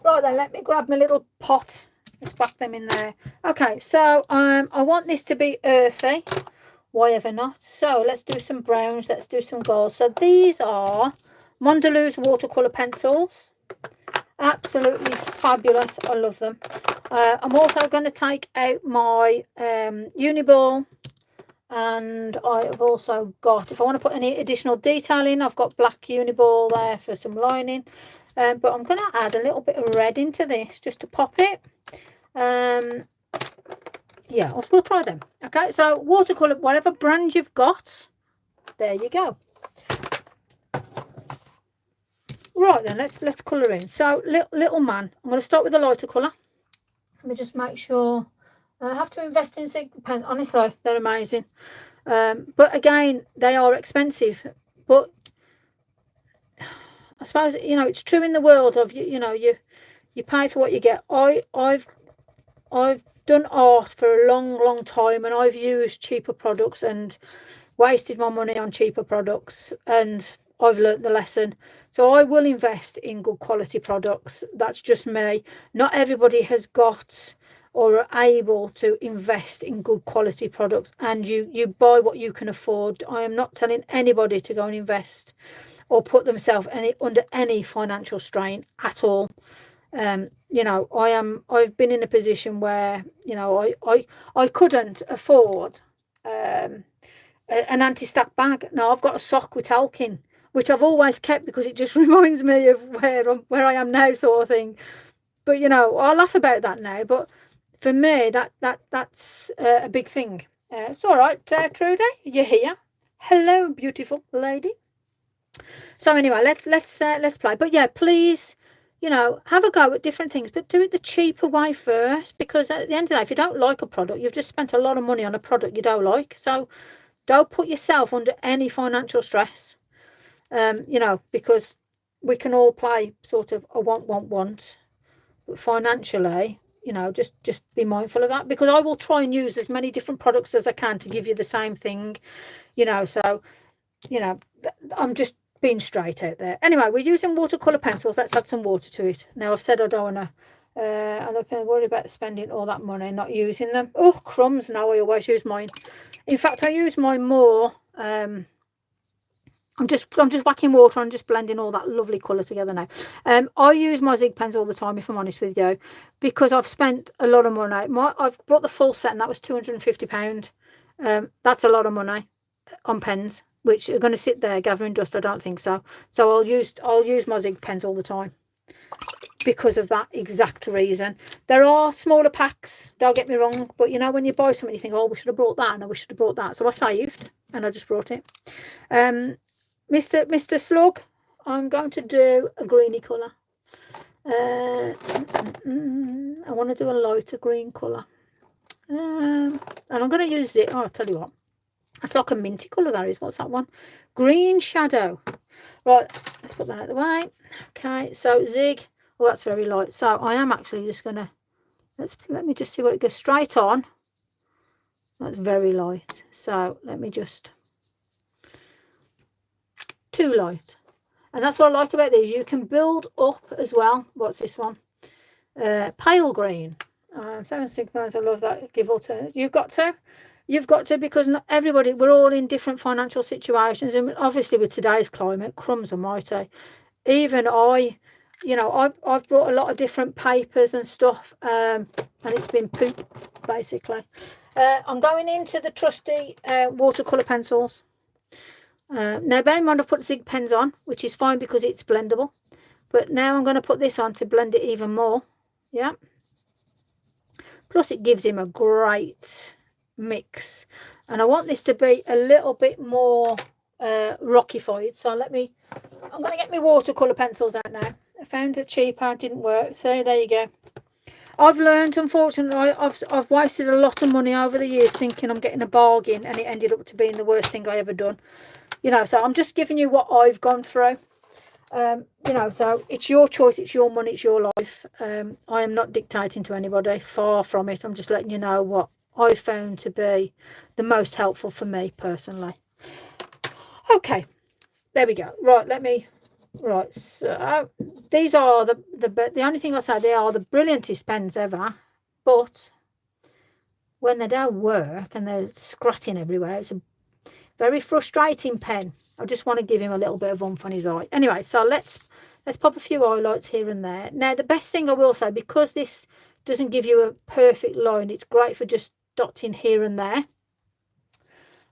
Right then, let me grab my little pot. Let's whack them in there. Okay, so I want this to be earthy. Why ever not? So let's do some browns. Let's do some golds. So these are Mondelez watercolour pencils. Absolutely fabulous. I love them. I'm also going to take out my Uniball. And I've also got, if I want to put any additional detail in, I've got black Uniball there for some lining. But I'm going to add a little bit of red into this just to pop it. Yeah, we'll try them. Okay, so watercolour, whatever brand you've got, there you go. Right then, let's colour in. So little man, I'm going to start with a lighter colour. Let me just make sure. I have to invest in Zig pen. Honestly, they're amazing. But again, they are expensive. But I suppose, you know, it's true in the world of you know, you pay for what you get. I've done art for a long time, and I've used cheaper products and wasted my money on cheaper products, and I've learnt the lesson. So I will invest in good quality products. That's just me. Not everybody has got or are able to invest in good quality products, and you buy what you can afford. I am not telling anybody to go and invest or put themselves under any financial strain at all. You know, I've been in a position where, you know, I couldn't afford an anti-stack bag. Now I've got a sock with talc in, which I've always kept because it just reminds me of where I am now, sort of thing. But you know, I laugh about that now, but for me, that's a big thing. It's all right, Trudy, you're here. Hello, beautiful lady. So anyway, let's play. But yeah, please, you know, have a go at different things, but do it the cheaper way first, because at the end of the day, if you don't like a product, you've just spent a lot of money on a product you don't like. So don't put yourself under any financial stress, you know, because we can all play sort of a want. But financially, you know, just be mindful of that, because I will try and use as many different products as I can to give you the same thing, you know. So, you know, I'm just being straight out there. Anyway, we're using watercolour pencils. Let's add some water to it. Now, I've said I don't want to, I'm not worried about spending all that money not using them. Oh, crumbs. No, I always use mine. In fact, I use mine more. I'm just whacking water and just blending all that lovely colour together now. I use my Zig pens all the time, if I'm honest with you, because I've spent a lot of money. I've bought the full set, and that was £250. That's a lot of money on pens, which are going to sit there gathering dust. I don't think so. So I'll use my Zig pens all the time because of that exact reason. There are smaller packs, don't get me wrong, but you know, when you buy something, you think, oh, we should have brought that, and we should have brought that. So I saved, and I just brought it. Mr. Slug, I'm going to do a greeny colour. I want to do a lighter green colour. And I'm going to use it. Oh, I'll tell you what. That's like a minty colour, that is. What's that one? Green Shadow. Right, let's put that out of the way. Okay, so Zig. Oh, that's very light. So I am actually just going to... Let me just see what it goes straight on. That's very light. So let me just... Too light. And that's what I like about these. You can build up as well. What's this one? Pale green. 7 sigmas. I love that. Give or take. You've got to, because not everybody, we're all in different financial situations, and obviously with today's climate, crumbs almighty. Even I, you know, I've brought a lot of different papers and stuff, and it's been poop basically. I'm going into the trusty watercolour pencils. Now bear in mind, I've put Zig pens on, which is fine because it's blendable, but now I'm going to put this on to blend it even more. Yeah, plus it gives him a great mix, and I want this to be a little bit more rockified. So I'm going to get my watercolour pencils out now. I found it cheaper, it didn't work, so there you go. I've learned, unfortunately, I've wasted a lot of money over the years thinking I'm getting a bargain, and it ended up to being the worst thing I ever done. you know, so I'm just giving you what I've gone through. You know, so it's your choice, it's your money, it's your life. I am not dictating to anybody, far from it. I'm just letting you know what I found to be the most helpful for me personally. Okay, there we go. Right, right, so these are the only thing I say, they are the brilliantest pens ever, but when they don't work and they're scratching everywhere, it's a very frustrating pen. I just want to give him a little bit of oomph on his eye. Anyway, so let's pop a few highlights here and there. Now, the best thing I will say, because this doesn't give you a perfect line, it's great for just dotting here and there.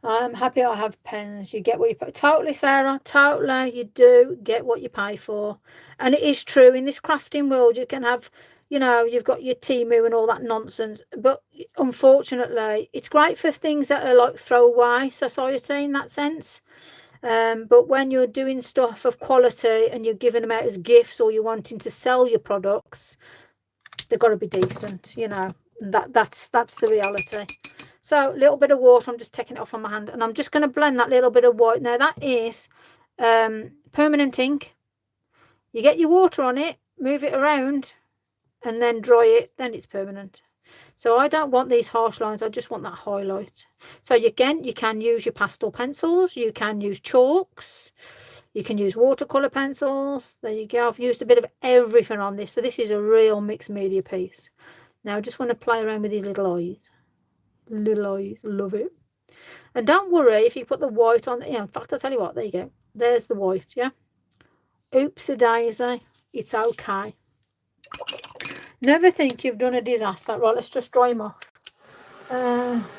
I'm happy I have pens. You get what you pay. Totally, Sarah. Totally, you do get what you pay for. And it is true, in this crafting world, you can have, you know, you've got your Temu and all that nonsense. But unfortunately, it's great for things that are like throwaway society in that sense. But when you're doing stuff of quality and you're giving them out as gifts, or you're wanting to sell your products, they've got to be decent, you know. That's the reality. So a little bit of water, I'm just taking it off on my hand, and I'm just going to blend that little bit of white. Now that is permanent ink. You get your water on it, move it around, and then dry it, then it's permanent. So I don't want these harsh lines, I just want that highlight. So again, you can use your pastel pencils, you can use chalks, you can use watercolour pencils. There you go. I've used a bit of everything on this. So this is a real mixed media piece. Now I just want to play around with these little eyes. Little eyes, love it. And don't worry if you put the white on. Yeah, in fact, I'll tell you what, there you go. There's the white, yeah. Oops-a-daisy, it's okay. Never think you've done a disaster. Right, let's just dry them off.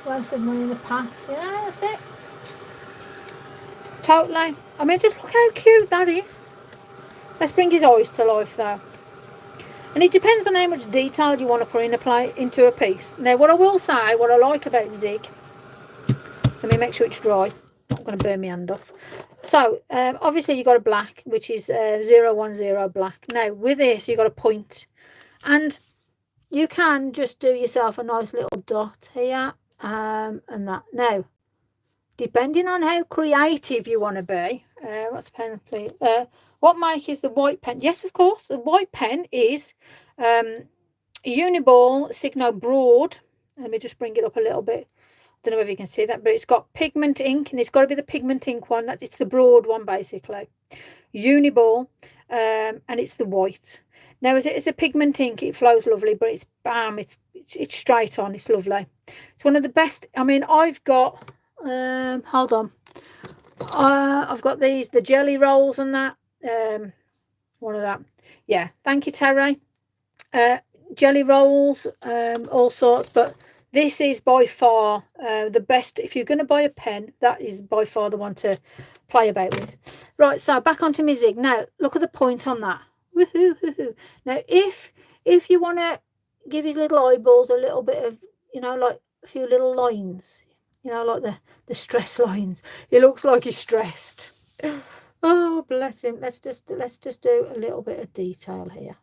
Wasted money in the past. Yeah, that's it. Totally. I mean, just look how cute that is. Let's bring his eyes to life, though. And it depends on how much detail you want to put into a piece. Now, what I will say, what I like about Zig, let me make sure it's dry. I'm not going to burn my hand off. So, obviously, you've got a black, which is 010 black. Now, with this, you've got a point. And you can just do yourself a nice little dot here and that. Now, depending on how creative you want to be, what's the pen, please? What make is the white pen? Yes, of course. The white pen is Uniball Signo Broad. Let me just bring it up a little bit. I don't know if you can see that, but it's got pigment ink, and it's got to be the pigment ink one. It's the broad one, basically. Uniball, and it's the white. Now, as it is a pigment ink, it flows lovely, but it's bam, it's straight on. It's lovely. It's one of the best. I mean, I've got, hold on. I've got the jelly rolls and that. One of that. Yeah, thank you, Terry. Jelly rolls, all sorts, but this is by far the best. If you're going to buy a pen, that is by far the one to play about with. Right, so back onto my Zig. Now, look at the point on that. Woohoo! Now, if you want to give his little eyeballs a little bit of, you know, like a few little lines, you know, like the stress lines. He looks like he's stressed. Oh, bless him. Let's just do a little bit of detail here.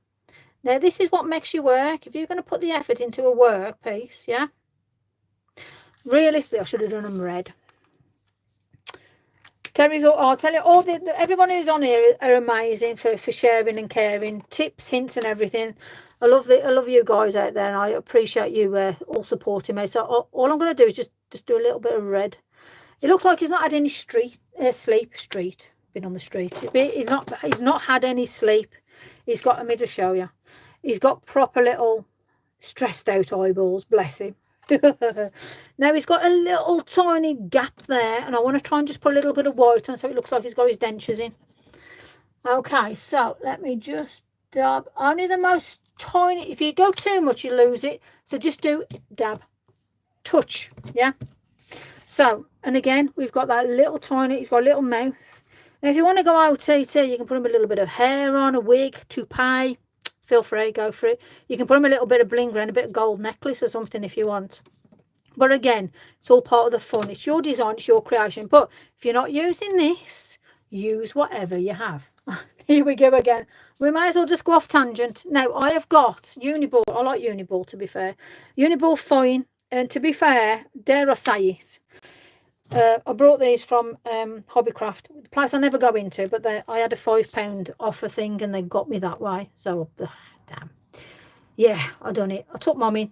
Now, this is what makes you work. If you're going to put the effort into a work piece, yeah. Realistically, I should have done them red. Terry's all, I'll tell you, everyone who's on here are amazing for sharing and caring, tips, hints, and everything. I love you guys out there, and I appreciate you all supporting me. So all I'm going to do is just do a little bit of red. It looks like he's not had any sleep. Been on the street. He's not had any sleep. He's got, let me just show you. He's got proper little stressed out eyeballs. Bless him. Now he's got a little tiny gap there, and I want to try and just put a little bit of white on so it looks like he's got his dentures in. Okay, so let me just dab. Only the most tiny. If you go too much, you lose it. So just do dab, touch, yeah. So, and again, we've got that little tiny. He's got a little mouth. Now, if you want to go OTT, you can put him a little bit of hair on, a wig, toupee. Feel free, go for it. You can put him a little bit of bling around, a bit of gold necklace or something if you want. But again, it's all part of the fun. It's your design, it's your creation. But if you're not using this, use whatever you have. Here we go again. We may as well just go off tangent. Now, I have got Uniball. I like Uniball, to be fair. Uniball fine. And to be fair, dare I say it, I brought these from Hobbycraft, the place I never go into, but I had a £5 offer thing and they got me that way. So, damn. Yeah, I done it. I took Mum in,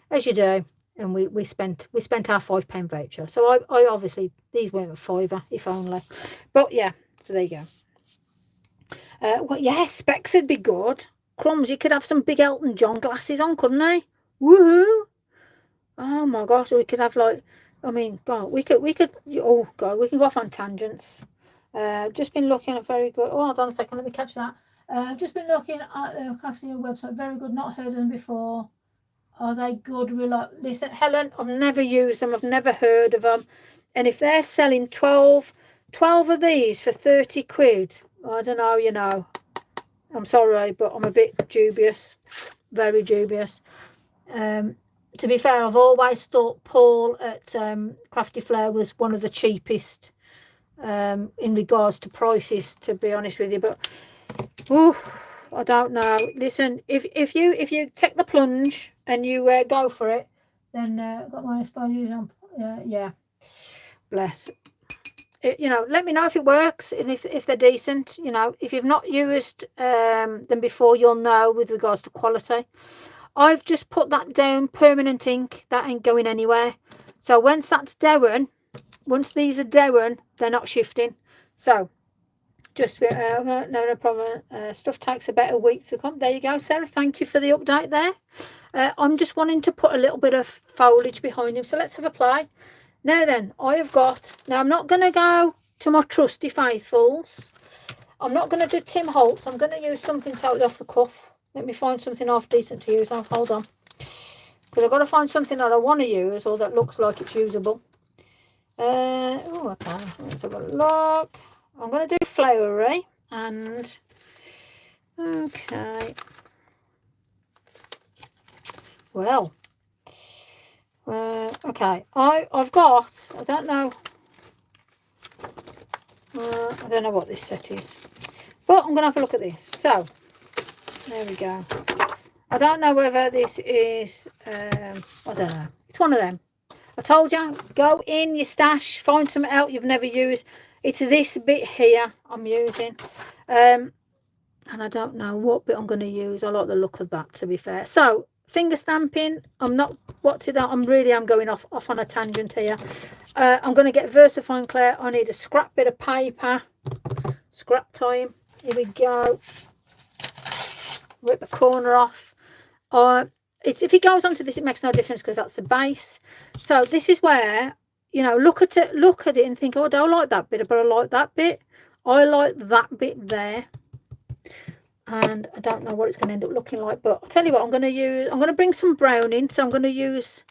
as you do, and we spent our £5 voucher. So I obviously, these weren't a fiver, if only. But yeah, so there you go. Well, yeah, specs would be good. Crumbs, you could have some big Elton John glasses on, couldn't they? Woohoo! Oh my gosh, we could have like, I mean, God, oh God, we can go off on tangents. Just been looking at very good. Oh, hold on a second, let me catch that. Just been looking at the Crafty website. Very good. Not heard of them before. Are they good? Listen, Helen, I've never used them. I've never heard of them. And if they're selling 12 of these for 30 quid, I don't know, you know. I'm sorry, but I'm a bit dubious. Very dubious. To be fair, I've always thought Paul at Crafty Flair was one of the cheapest in regards to prices, to be honest with you. But ooh, I don't know. Listen, if you take the plunge and you go for it, then got my exposures on. Yeah, bless. You know, let me know if it works and if they're decent. You know, if you've not used them before, you'll know with regards to quality. I've just put that down, permanent ink. That ain't going anywhere. So once that's down, once these are down, they're not shifting. So just no problem. Stuff takes about a week to come. There you go, Sarah. Thank you for the update there. I'm just wanting to put a little bit of foliage behind him. So let's have a play. Now then, I have got... Now, I'm not going to go to my trusty faithfuls. I'm not going to do Tim Holtz. I'm going to use something totally off the cuff. Let me find something half decent to use. Oh, hold on. Because I've got to find something that I want to use or that looks like it's usable. Oh, okay. Let's have a look. I'm going to do flowery and... Okay. Well... okay, I've got, I don't know what this set is, but I'm going to have a look at this. So, there we go. I don't know whether this is, I don't know. It's one of them. I told you, go in your stash, find something out you've never used. It's this bit here I'm using. And I don't know what bit I'm going to use. I like the look of that, to be fair. So, finger stamping, I'm not, what's it, I'm going off on a tangent here. I'm going to get VersaFine Clear. I need a scrap bit of paper. Scrap time. Here we go. Rip the corner off. If it goes onto this, it makes no difference because that's the base. So this is where, you know, look at it and think, oh, I don't like that bit, but I like that bit. I like that bit there. And I don't know what it's going to end up looking like, but I'll tell you what, I'm going to bring some brown in. So I'm going to use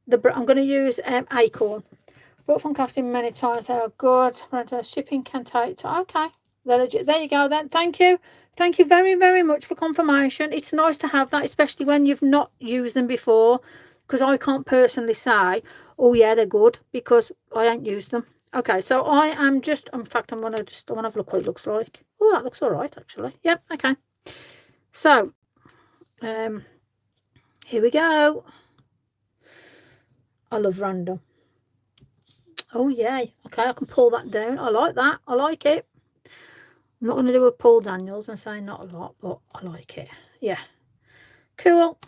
acorn. Bought from Crafting many times. Oh, good. Shipping can take. Okay. There you go then. Thank you. Thank you very, very much for confirmation. It's nice to have that, especially when you've not used them before, because I can't personally say, oh yeah, they're good, because I ain't used them. Okay, so I am just, in fact, I want to have a look what it looks like. Oh, that looks all right, actually. Yep, okay. So, here we go. I love random. Oh, yay. Okay, I can pull that down. I like that. I like it. I'm not going to do a Paul Daniels and say not a lot, but I like it. Yeah. Cool.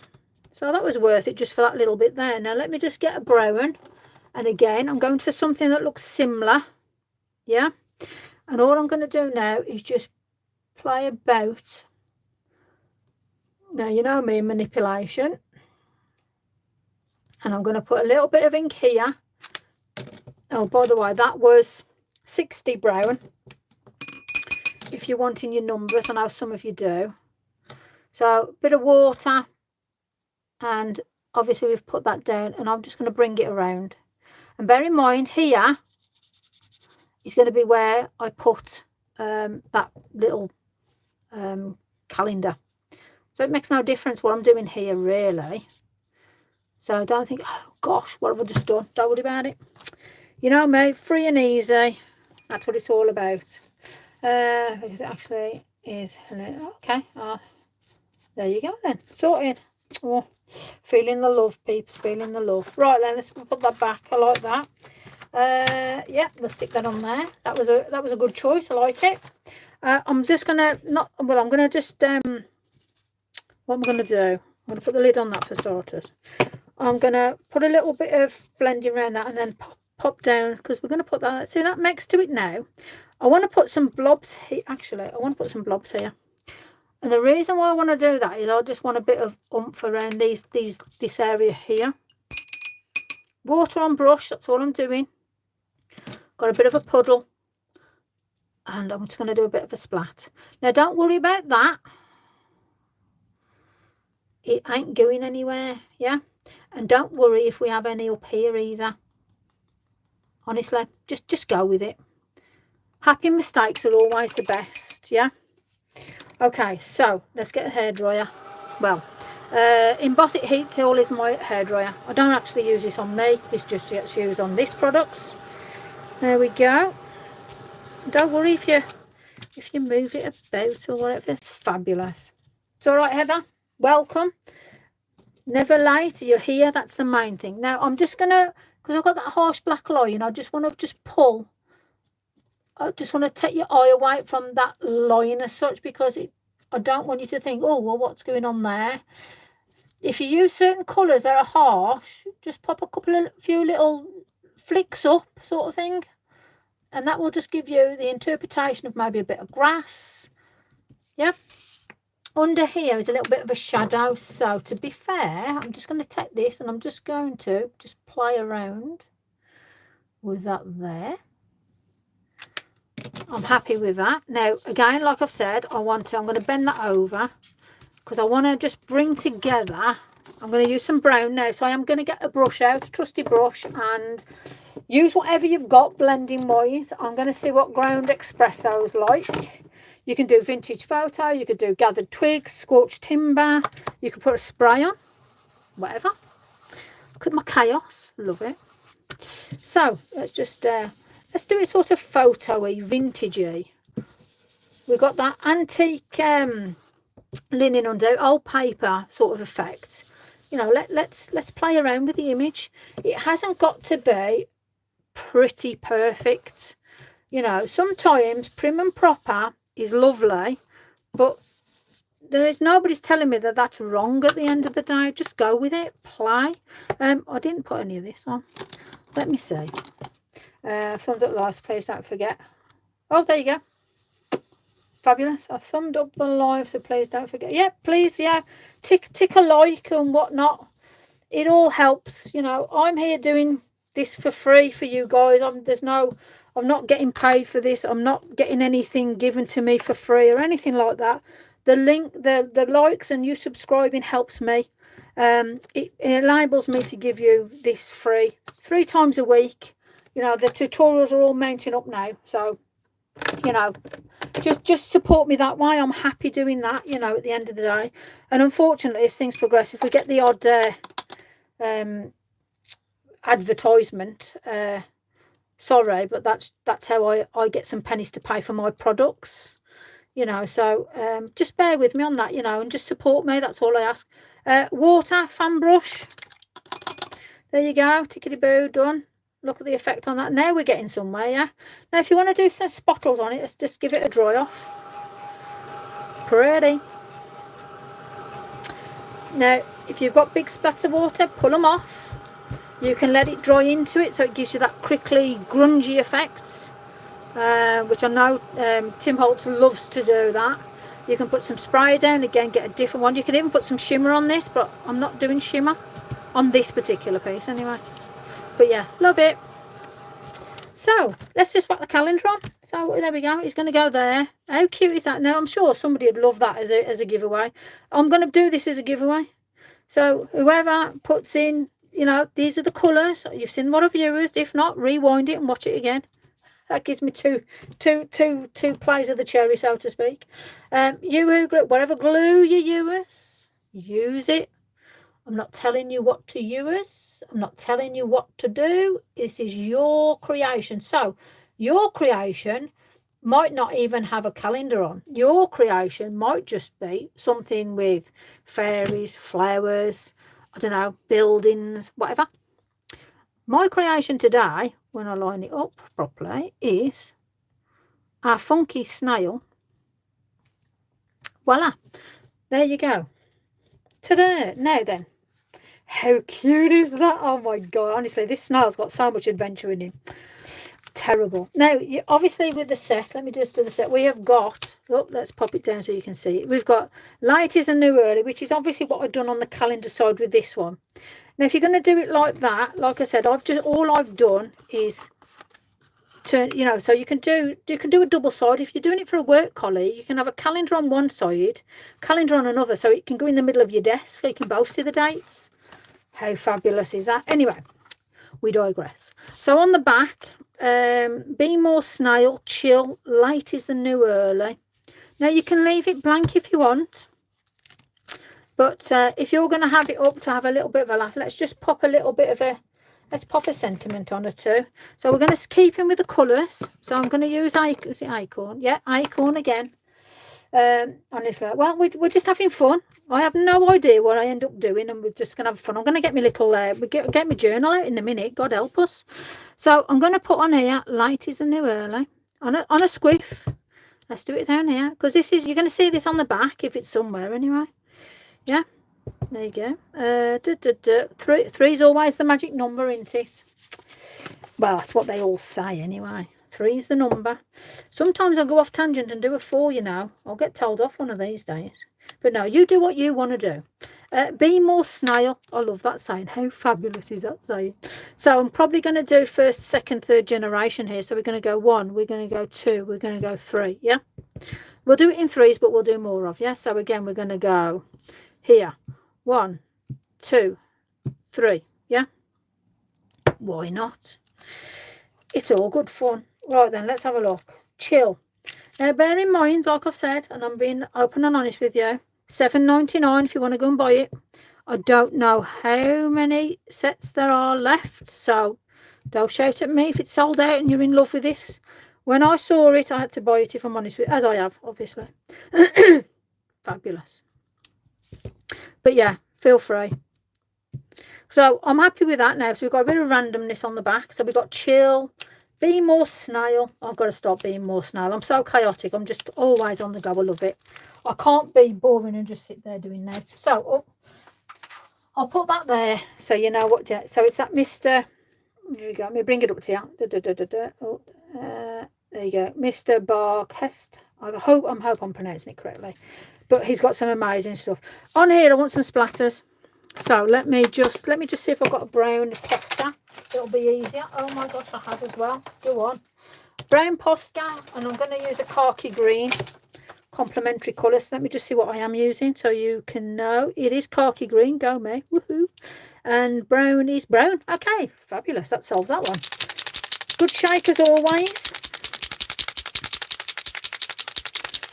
So that was worth it just for that little bit there. Now, let me just get a brown. And again, I'm going for something that looks similar. Yeah. And all I'm going to do now is just play about. Now, you know me, manipulation. And I'm going to put a little bit of ink here. Oh, by the way, that was 60 brown. If you're wanting your numbers, I know some of you do. So, a bit of water. And obviously, we've put that down. And I'm just going to bring it around. And bear in mind, here is going to be where I put that little calendar. So it makes no difference what I'm doing here, really. So don't think, oh gosh, what have I just done? Don't worry about it. You know me, free and easy. That's what it's all about. Because it actually is. Okay. There you go then. Sorted. Oh, feeling the love, peeps. Feeling the love. Right then, let's put that back. I like that. Yeah, we'll stick that on there. That was a good choice. I like it. I'm just gonna I'm gonna just what I'm gonna do, I'm gonna put the lid on that for starters. I'm gonna put a little bit of blending around that and then pop down, because we're gonna put that, see that next to it now. I want to put some blobs here. Actually, I want to put some blobs here. And the reason why I want to do that is I just want a bit of oomph around this area here. Water on brush, that's all I'm doing. Got a bit of a puddle. And I'm just going to do a bit of a splat. Now, don't worry about that. It ain't going anywhere, yeah? And don't worry if we have any up here either. Honestly, just go with it. Happy mistakes are always the best, yeah? Okay, so let's get a hairdryer. Well, Emboss It Heat Tool is my hairdryer. I don't actually use this on me. This just gets used on this product. There we go. Don't worry if you move it about or whatever. It's fabulous. It's all right, Heather. Welcome. Never late. You're here. That's the main thing. Now, I'm just going to, because I've got that harsh black line, I just want to pull. I just want to take your eye away from that line as such, because I don't want you to think, oh, well, what's going on there? If you use certain colours that are harsh, just pop a few little flicks up sort of thing. And that will just give you the interpretation of maybe a bit of grass. Yeah. Under here is a little bit of a shadow. So to be fair, I'm just going to take this and I'm just going to just play around with that there. I'm happy with that. Now, again, like I've said, I'm going to bend that over because I want to just bring together. I'm going to use some brown now. So I am going to get a brush out, a trusty brush, and use whatever you've got blending wise. I'm going to see what ground espresso's like. You can do vintage photo, you could do gathered twigs, scorched timber, you could put a spray on, whatever. Look at my chaos, love it. So let's just let's do it sort of photo-y, vintagey. We've got that antique linen undo, old paper sort of effect. You know, let's play around with the image. It hasn't got to be pretty perfect. You know, sometimes prim and proper is lovely, but nobody's telling me that that's wrong at the end of the day. Just go with it, play. I didn't put any of this on. Let me see. Thumbed up the lives, please don't forget. Oh, there you go. Fabulous. I thumbed up the live, so please don't forget. Yeah, please, yeah. Tick a like and whatnot. It all helps. You know, I'm here doing this for free for you guys. I'm not getting paid for this. I'm not getting anything given to me for free or anything like that. The link, the likes and you subscribing helps me. It enables me to give you this free 3 times a week. You know, the tutorials are all mounting up now. So, you know, just support me that way. I'm happy doing that, you know, at the end of the day. And unfortunately, as things progress, if we get the odd advertisement, sorry, but that's how I get some pennies to pay for my products, you know. So just bear with me on that, you know, and just support me. That's all I ask. Water fan brush, there you go, tickety boo, done. Look at the effect on that. Now we're getting somewhere, yeah. Now if you want to do some spottles on it, let's just give it a dry off. Pretty. Now if you've got big splats of water, pull them off. You can let it dry into it, so it gives you that crinkly, grungy effects, which I know Tim Holtz loves to do that. You can put some spray down, again, get a different one. You can even put some shimmer on this, but I'm not doing shimmer on this particular piece anyway. But yeah, love it. So let's just whack the calendar on. So there we go. It's going to go there. How cute is that? Now I'm sure somebody would love that as a giveaway. I'm going to do this as a giveaway. So whoever puts in, you know, these are the colours. You've seen one of viewers. If not, rewind it and watch it again. That gives me two plays of the cherry, so to speak. Yoo-hoo glue, whatever glue you use it. I'm not telling you what to use. I'm not telling you what to do. This is your creation. So your creation might not even have a calendar on. Your creation might just be something with fairies, flowers, I don't know, buildings, whatever. My creation today when I line it up properly, is our funky snail. Voila, there you go. Ta-da! Now then, how cute is that? Oh my god, honestly, this snail's got so much adventure in him. Terrible. Now, obviously with the set, let me just do the set. We have got, oh, let's pop it down so you can see it. We've got light is a new early, which is obviously what I've done on the calendar side with this one. Now, if you're going to do it like that, like I said, all I've done is turn, you know, so you can do a double side. If you're doing it for a work collie, you can have a calendar on one side, calendar on another, so it can go in the middle of your desk, so you can both see the dates. How fabulous is that? Anyway, we digress. So on the back, be more snail, chill, light is the new early. Now you can leave it blank if you want, but if you're going to have it up to have a little bit of a laugh, let's just pop a little bit of a, let's pop a sentiment on it too. So we're going to keep in with the colours. So I'm going to use acorn. Yeah, acorn again. Honestly, well, we're just having fun. I have no idea what I end up doing, and we're just going to have fun. I'm going to get my little, get my journal out in a minute, God help us. So I'm going to put on here, light is a new early, on a squiff. Let's do it down here, because this is, you're going to see this on the back, if it's somewhere anyway. Yeah, there you go. Three is always the magic number, isn't it? Well, that's what they all say anyway. 3 is the number. Sometimes I'll go off tangent and do a 4, you know. I'll get told off one of these days. But no, you do what you want to do. Be more snail. I love that saying. How fabulous is that saying? So I'm probably going to do first, second, third generation here. So we're going to go 1, we're going to go 2, we're going to go 3. Yeah. We'll do it in 3s, but we'll do more of. Yeah. So again, we're going to go here. 1, 2, 3. Yeah. Why not? It's all good fun. Right then, let's have a look. Chill. Now bear in mind, like I've said, and I'm being open and honest with you, $7.99 if you want to go and buy it. I don't know how many sets there are left, so don't shout at me if it's sold out and you're in love with this. When I saw it, I had to buy it, if I'm honest with you, as I have, obviously. Fabulous. But yeah, feel free. So I'm happy with that now. So we've got a bit of randomness on the back. So we've got chill, be more snail. I've got to stop being more snail. I'm so chaotic. I'm just always on the go. I love it. I can't be boring and just sit there doing that. So I'll put that there so you know what. So it's that Mr. Here we go. Let me bring it up to you. There you go. Mr. Barkhest. I hope I'm pronouncing it correctly. But he's got some amazing stuff. On here, I want some splatters. So let me just see if I've got a brown Posca. It'll be easier. Oh my gosh, I have as well. Go on. Brown Posca, and I'm going to use a khaki green complementary colour. So let me just see what I am using so you can know. It is khaki green. Go me. Woohoo. And brown is brown. Okay, fabulous. That solves that one. Good shake as always.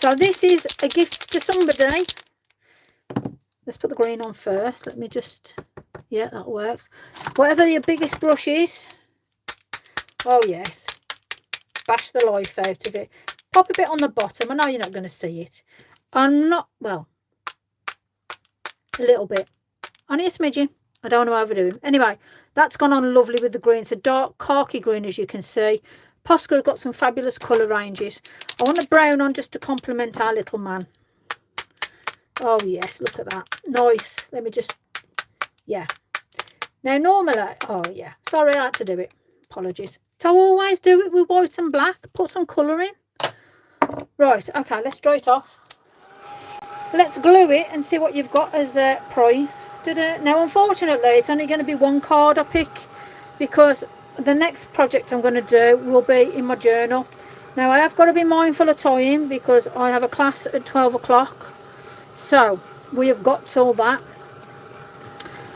So this is a gift to somebody. Let's put the green on first. Let me just, yeah, that works. Whatever your biggest brush is. Oh, yes. Bash the life out of it. Pop a bit on the bottom. I know you're not going to see it. I'm not, well, a little bit. Only a smidgen. I don't want to overdo him. Anyway, that's gone on lovely with the green. It's a dark khaki green, as you can see. Posca has got some fabulous colour ranges. I want a brown on just to complement our little man. Oh, yes, look at that. Nice. Let me just, yeah. Now, normally, oh, yeah. Sorry, I had to do it. Apologies. So I always do it with white and black. Put some colour in. Right, okay, let's dry it off. Let's glue it and see what you've got as a prize. Now, unfortunately, it's only going to be one card I pick because the next project I'm going to do will be in my journal. Now, I have got to be mindful of time because I have a class at 12 o'clock. So we have got till that.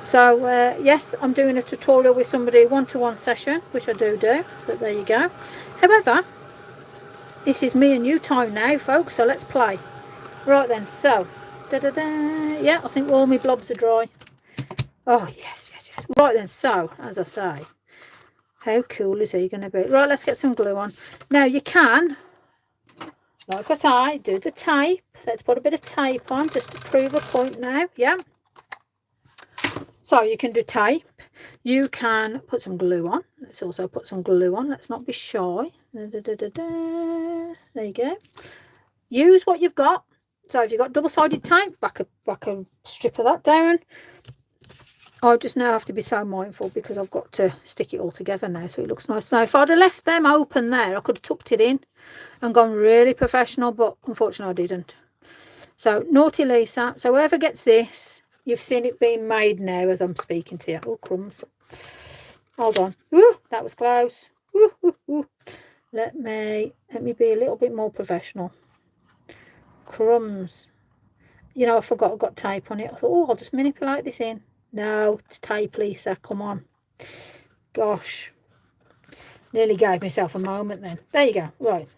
So yes, I'm doing a tutorial with somebody, one-to-one session, which I do, but there you go. However, this is me and you time now, folks, so let's play. Right then, so yeah, I think all my blobs are dry. Oh yes. Right then, so as I say, how cool is he going to be? Right, let's get some glue on. Now you can, like I say, do the tape. Let's put a bit of tape on just to prove a point now. Yeah. So you can do tape. You can put some glue on. Let's also put some glue on. Let's not be shy. There you go. Use what you've got. So if you've got double-sided tape, whack a strip of that down. I just now have to be so mindful because I've got to stick it all together now so it looks nice. Now, if I'd have left them open there, I could have tucked it in and gone really professional, but unfortunately I didn't. So, naughty Lisa. So, whoever gets this, you've seen it being made now as I'm speaking to you. Oh, crumbs. Hold on. Ooh, that was close. Ooh, ooh, ooh. Let me be a little bit more professional. Crumbs. You know, I forgot I've got tape on it. I thought, oh, I'll just manipulate this in. No, it's tape, Lisa. Come on. Gosh. Nearly gave myself a moment then. There you go. Right.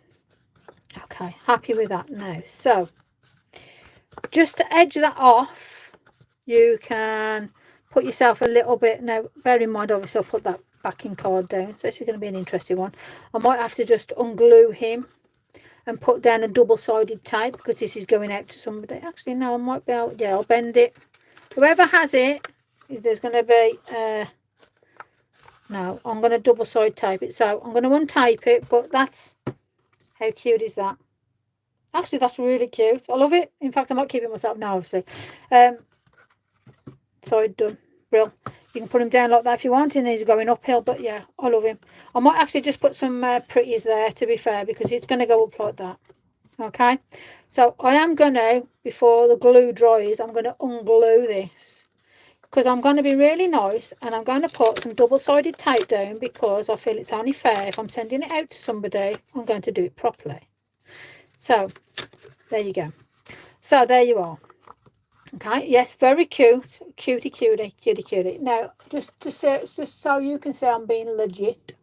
Okay. Happy with that now. So, just to edge that off, you can put yourself a little bit. Now, bear in mind, obviously, I'll put that backing card down. So, this is going to be an interesting one. I might have to just unglue him and put down a double-sided tape because this is going out to somebody. Actually, no, I might be able. Yeah, I'll bend it. Whoever has it, there's going to be no, I'm going to double side tape it. So I'm going to untape it, but that's, how cute is that? Actually, that's really cute. I love it. In fact, I might keep it myself now, obviously. Side done. Brill. You can put him down like that if you want, and he's going uphill, but yeah, I love him. I might actually just put some pretties there, to be fair, because it's going to go up like that. Okay, so I am going to, before the glue dries, I'm going to unglue this because I'm going to be really nice, and I'm going to put some double-sided tape down because I feel it's only fair if I'm sending it out to somebody, I'm going to do it properly. So there you go. So there you are. Okay, yes, very cute. Cutie, cutie, cutie, cutie. Now, just so you can say I'm being legit,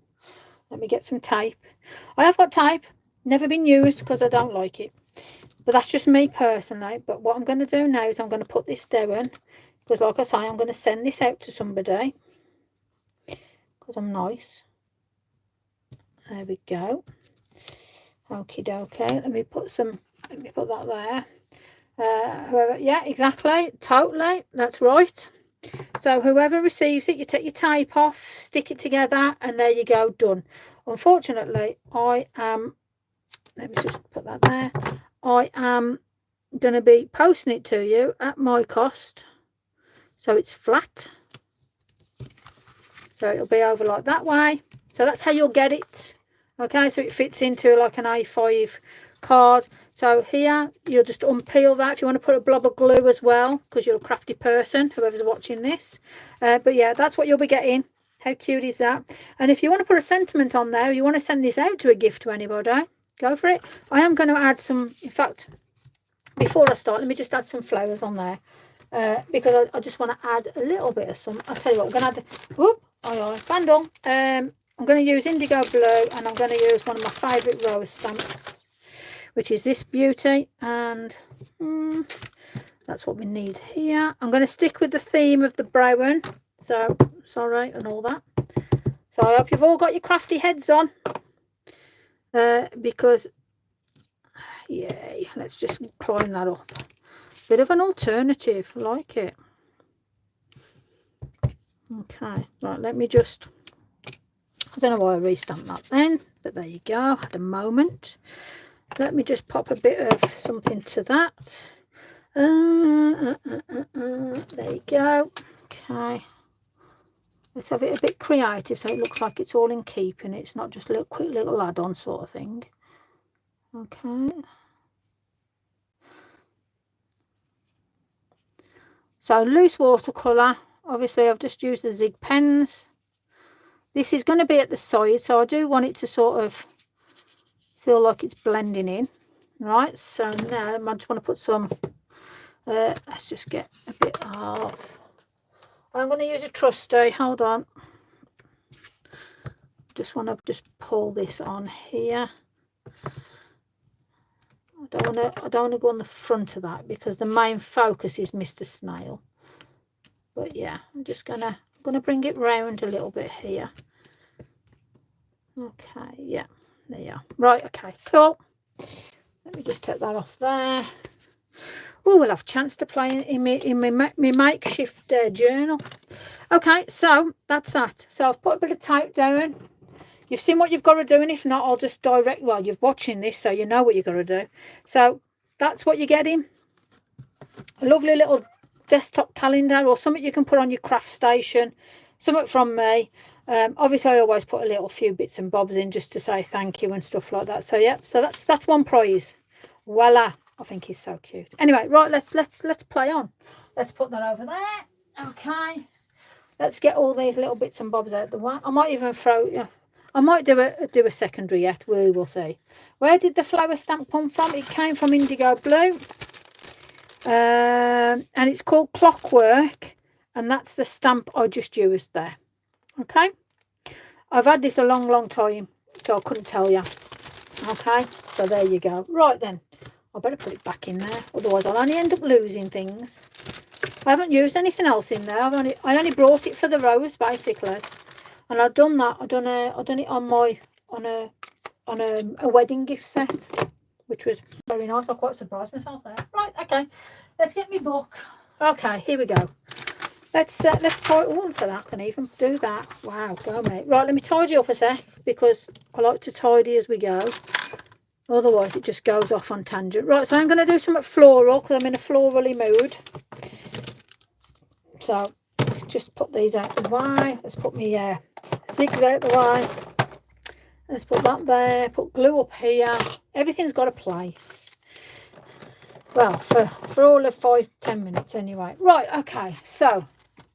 let me get some tape. I have got tape. Never been used because I don't like it. But that's just me personally. But what I'm going to do now is I'm going to put this down. Because like I say, I'm going to send this out to somebody. Because I'm nice. There we go. Okie dokie. Let me put that there. Whoever, yeah, exactly. Totally. That's right. So whoever receives it, you take your tape off, stick it together, and there you go, done. Unfortunately, I am, let me just put that there. I am going to be posting it to you at my cost. So it's flat. So it'll be over like that way. So that's how you'll get it. Okay, so it fits into like an A5 card. So here, you'll just unpeel that if you want to put a blob of glue as well, because you're a crafty person, whoever's watching this. But yeah, that's what you'll be getting. How cute is that? And if you want to put a sentiment on there, you want to send this out to a gift to anybody, go for it. I am going to add some, in fact, before I start, let me just add some flowers on there. Because I just want to add a little bit of some. I'll tell you what, we're going to add, whoop, bandle. I'm going to use indigo blue, and I'm going to use one of my favourite rose stamps, which is this beauty, and that's what we need here. I'm going to stick with the theme of the brown, so sorry, and all that. So I hope you've all got your crafty heads on, because, yay, let's just climb that up. Bit of an alternative, I like it. Okay, right, let me just, I don't know why I restamped that then, but there you go, had a moment. Let me just pop a bit of something to that. There you go. Okay, let's have it a bit creative so it looks like it's all in keeping. It's not just a little quick little add-on sort of thing. Okay. So loose watercolour. Obviously, I've just used the Zig pens. This is going to be at the side, so I do want it to sort of feel like it's blending in. Right, so now I just want to put some, let's just get a bit of, I'm going to use a trusty, hold on. Just want to just pull this on here. I don't want to go on the front of that because the main focus is Mr. Snail. But yeah, I'm just gonna bring it round a little bit here. Okay, yeah, there you are. Right, okay, cool. Let me just take that off there. Oh, we'll have a chance to play in my makeshift journal. Okay, so that's that. So I've put a bit of tape down. You've seen what you've got to do, and if not, I'll just direct. Well, you're watching this, so you know what you've got to do. So that's what you're getting. A lovely little desktop calendar, or something you can put on your craft station. Something from me. Obviously, I always put a little few bits and bobs in just to say thank you and stuff like that. So yeah, so that's one prize. Voila! I think he's so cute. Anyway, right, let's play on. Let's put that over there. Okay. Let's get all these little bits and bobs out the way. I might even throw. Yeah, I might do a secondary yet. We will see. Where did the flower stamp come from? It came from Indigo Blue. And it's called Clockwork, and that's the stamp I just used there. Okay, I've had this a long time, so I couldn't tell you. Okay, so there you go. Right then, I better put it back in there, otherwise I'll only end up losing things. I haven't used anything else in there. I only brought it for the rose basically, and I've done that. I've done it on a wedding gift set, which was very nice. I quite surprised myself there. Right, okay, let's get my book. Okay, here we go. Let's tie. Oh, look at that! I can even do that. Wow, go mate. Right, let me tidy up a sec, because I like to tidy as we go. Otherwise, it just goes off on tangent. Right, so I'm going to do something floral, because I'm in a florally mood. So let's just put these out the way. Let's put my zigs out the way. Let's put that there. Put glue up here. Everything's got a place. Well, for all of 5-10 minutes anyway. Right, okay. So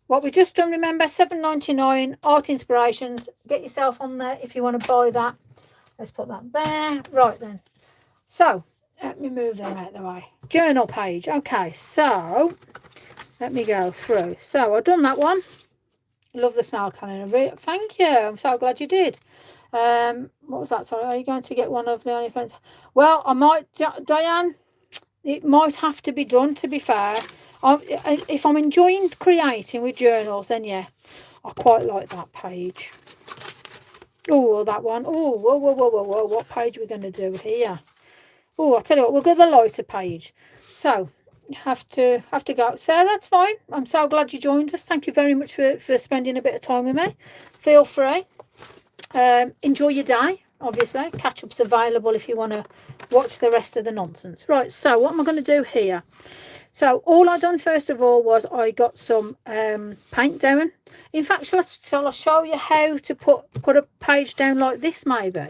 what we just done, remember, $7.99 Art Inspirations. Get yourself on there if you want to buy that. Let's put that there. Right then. So let me move them out the way. Journal page. Okay, so let me go through. So I've done that one. Love the snail calendar. Thank you. I'm so glad you did. What was that? Sorry, are you going to get one of the only friends? Well, I might, Diane. It might have to be done, to be fair. If I'm enjoying creating with journals, then yeah, I quite like that page. Oh, that one. Oh, whoa. What page are we going to do here? Oh, I'll tell you what, we'll go the lighter page. So, have to go. Sarah, that's fine. I'm so glad you joined us. Thank you very much for spending a bit of time with me. Feel free. Enjoy your day, obviously. Catch-up's available if you want to watch the rest of the nonsense. Right, so what am I going to do here? So all I done first of all was I got some paint down. In fact, shall I show you how to put a page down like this maybe?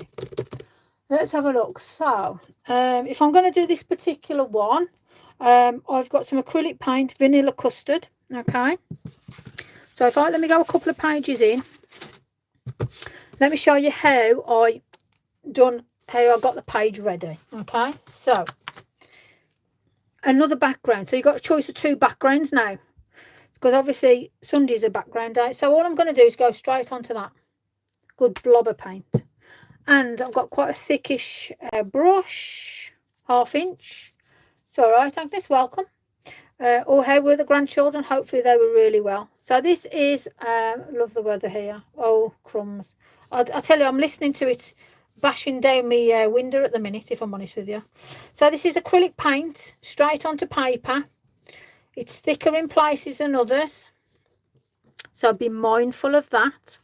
Let's have a look. So if I'm going to do this particular one, I've got some acrylic paint, vanilla custard. Okay, so let me go a couple of pages in. Let me show you how I got the page ready. Okay, so another background. So you've got a choice of 2 backgrounds now, because obviously Sunday's a background day. So all I'm going to do is go straight onto that good blob of paint, and I've got quite a thickish brush, 1/2 inch. It's all right, Agnes. Welcome. Or how were the grandchildren? Hopefully they were really well. So this is love the weather here. Oh crumbs! I tell you, I'm listening to it bashing down my window at the minute, if I'm honest with you. So this is acrylic paint straight onto paper. It's thicker in places than others, so be mindful of that.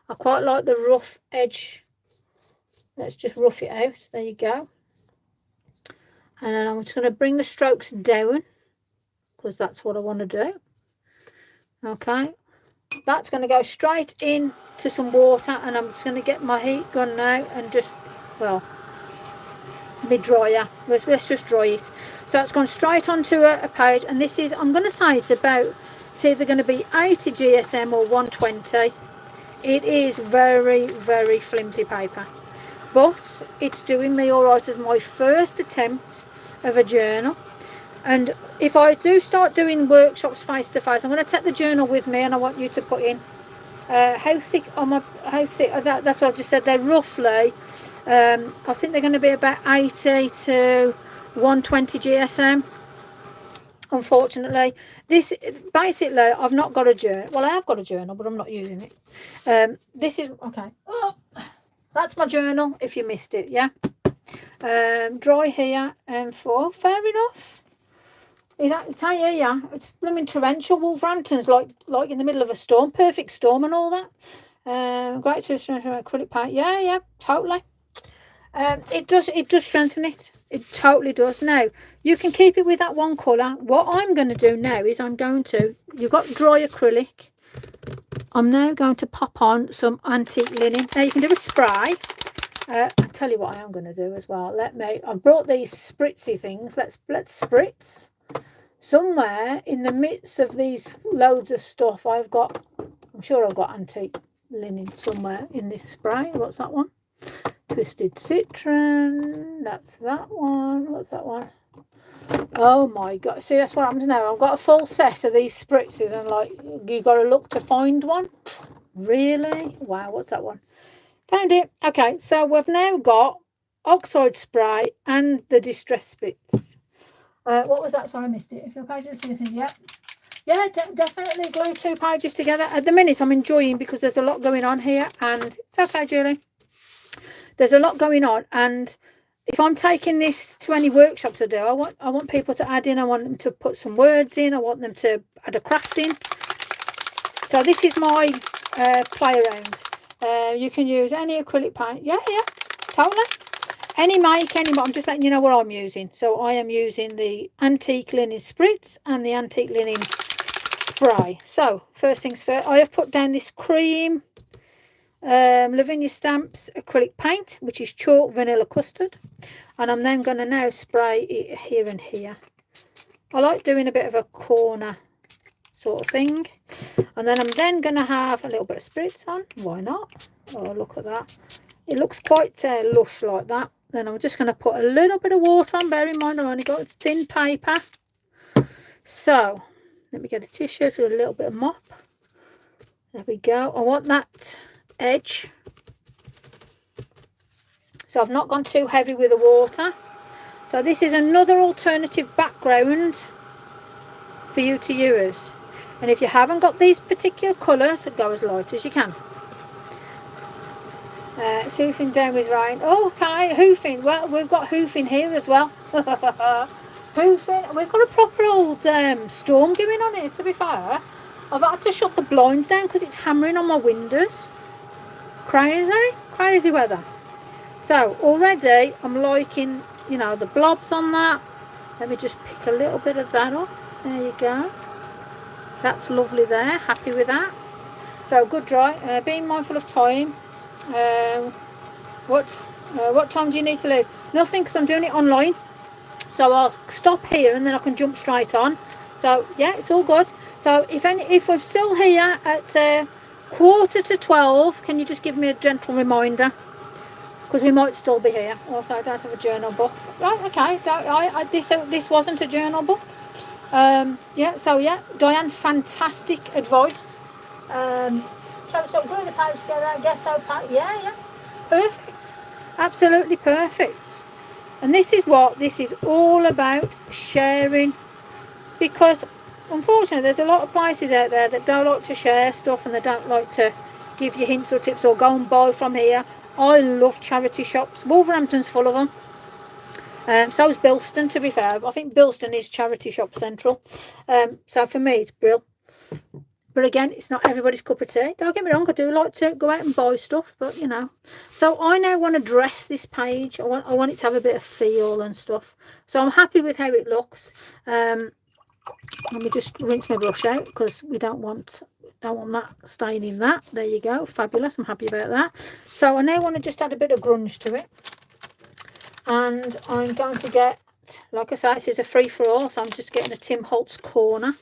I quite like the rough edge. Let's just rough it out. There you go. And then I'm just going to bring the strokes down, because that's what I want to do. Okay, that's going to go straight in to some water, and I'm just going to get my heat gun now and just, well, my dryer. Let's just dry it. So it's gone straight onto a page, and this is, I'm going to say it's either going to be 80 GSM or 120. It is very flimsy paper, but it's doing me all right as my first attempt of a journal. And if I do start doing workshops face to face, I'm going to take the journal with me, and I want you to put in how thick that's what I just said. They're roughly I think they're going to be about 80 to 120 GSM. Unfortunately, this basically, I've not got a journal. Well, I have got a journal, but I'm not using it. This is okay. Oh, that's my journal if you missed it. Yeah. Dry here and for fair enough. I tell you, yeah, it's blooming torrential. Wolverhampton's like in the middle of a storm, perfect storm and all that. Great to acrylic paint. Yeah, yeah, totally. It does strengthen it. It totally does. Now, you can keep it with that one colour. What I'm going to do now is you've got dry acrylic. I'm now going to pop on some antique linen. Now, you can do a spray. I'll tell you what I am going to do as well. I've brought these spritzy things. Let's spritz. Somewhere in the midst of these loads of stuff, I'm sure I've got antique linen somewhere in this spray. What's that one? Twisted citron. That's that one. What's that one? Oh my god. See, that's what happens now. I've got a full set of these spritzes and like you got to look to find one. Really? Wow, what's that one? Found it. Okay, so we've now got oxide spray and the distress spritz. What was that? Sorry, I missed it. If your pages together, yeah, definitely glue 2 pages together. At the minute, I'm enjoying because there's a lot going on here, and it's okay, Julie. There's a lot going on, and if I'm taking this to any workshops I do, I want people to add in. I want them to put some words in. I want them to add a craft in. So this is my play around. You can use any acrylic paint. Yeah, totally. Any make, I'm just letting you know what I'm using. So I am using the antique linen spritz and the antique linen spray. So first things first, I have put down this cream Lavinia Stamps acrylic paint, which is chalk vanilla custard, and I'm then going to now spray it here and here. I like doing a bit of a corner sort of thing, and then I'm then going to have a little bit of spritz on. Why not? Oh, look at that. It looks quite lush like that. Then I'm just going to put a little bit of water on. Bear in mind I've only got thin paper. So let me get a tissue to a little bit of mop. There we go. I want that edge. So I've not gone too heavy with the water. So this is another alternative background for you to use. And if you haven't got these particular colours, go as light as you can. It's hoofing down with rain. Oh, okay, hoofing. Well, we've got hoofing here as well. Hoofing. We've got a proper old storm going on here, to be fair. I've had to shut the blinds down because it's hammering on my windows. Crazy weather. So already I'm liking, the blobs on that. Let me just pick a little bit of that up. There you go. That's lovely there. Happy with that. So good dry. Being mindful of time. What time do you need to leave? Nothing, because I'm doing it online. So I'll stop here and then I can jump straight on. So yeah, it's all good. So if we're still here at 11:45, can you just give me a gentle reminder? Because we might still be here. Also, I don't have a journal book. Right, okay. This wasn't a journal book. Diane, fantastic advice. So glue the pages together, I guess. Okay. Yeah. Perfect. Absolutely perfect. And this is what this is all about, sharing. Because unfortunately there's a lot of places out there that don't like to share stuff, and they don't like to give you hints or tips or go and buy from here. I love charity shops. Wolverhampton's full of them. So is Bilston, to be fair. I think Bilston is charity shop central. So for me it's brilliant. But again, it's not everybody's cup of tea. Don't get me wrong, I do like to go out and buy stuff, but So I now want to dress this page. I want it to have a bit of feel and stuff. So I'm happy with how it looks. Let me just rinse my brush out because we don't want that staining that. There you go. Fabulous. I'm happy about that. So I now want to just add a bit of grunge to it. And I'm going to get, like I say, this is a free-for-all, so I'm just getting a Tim Holtz corner.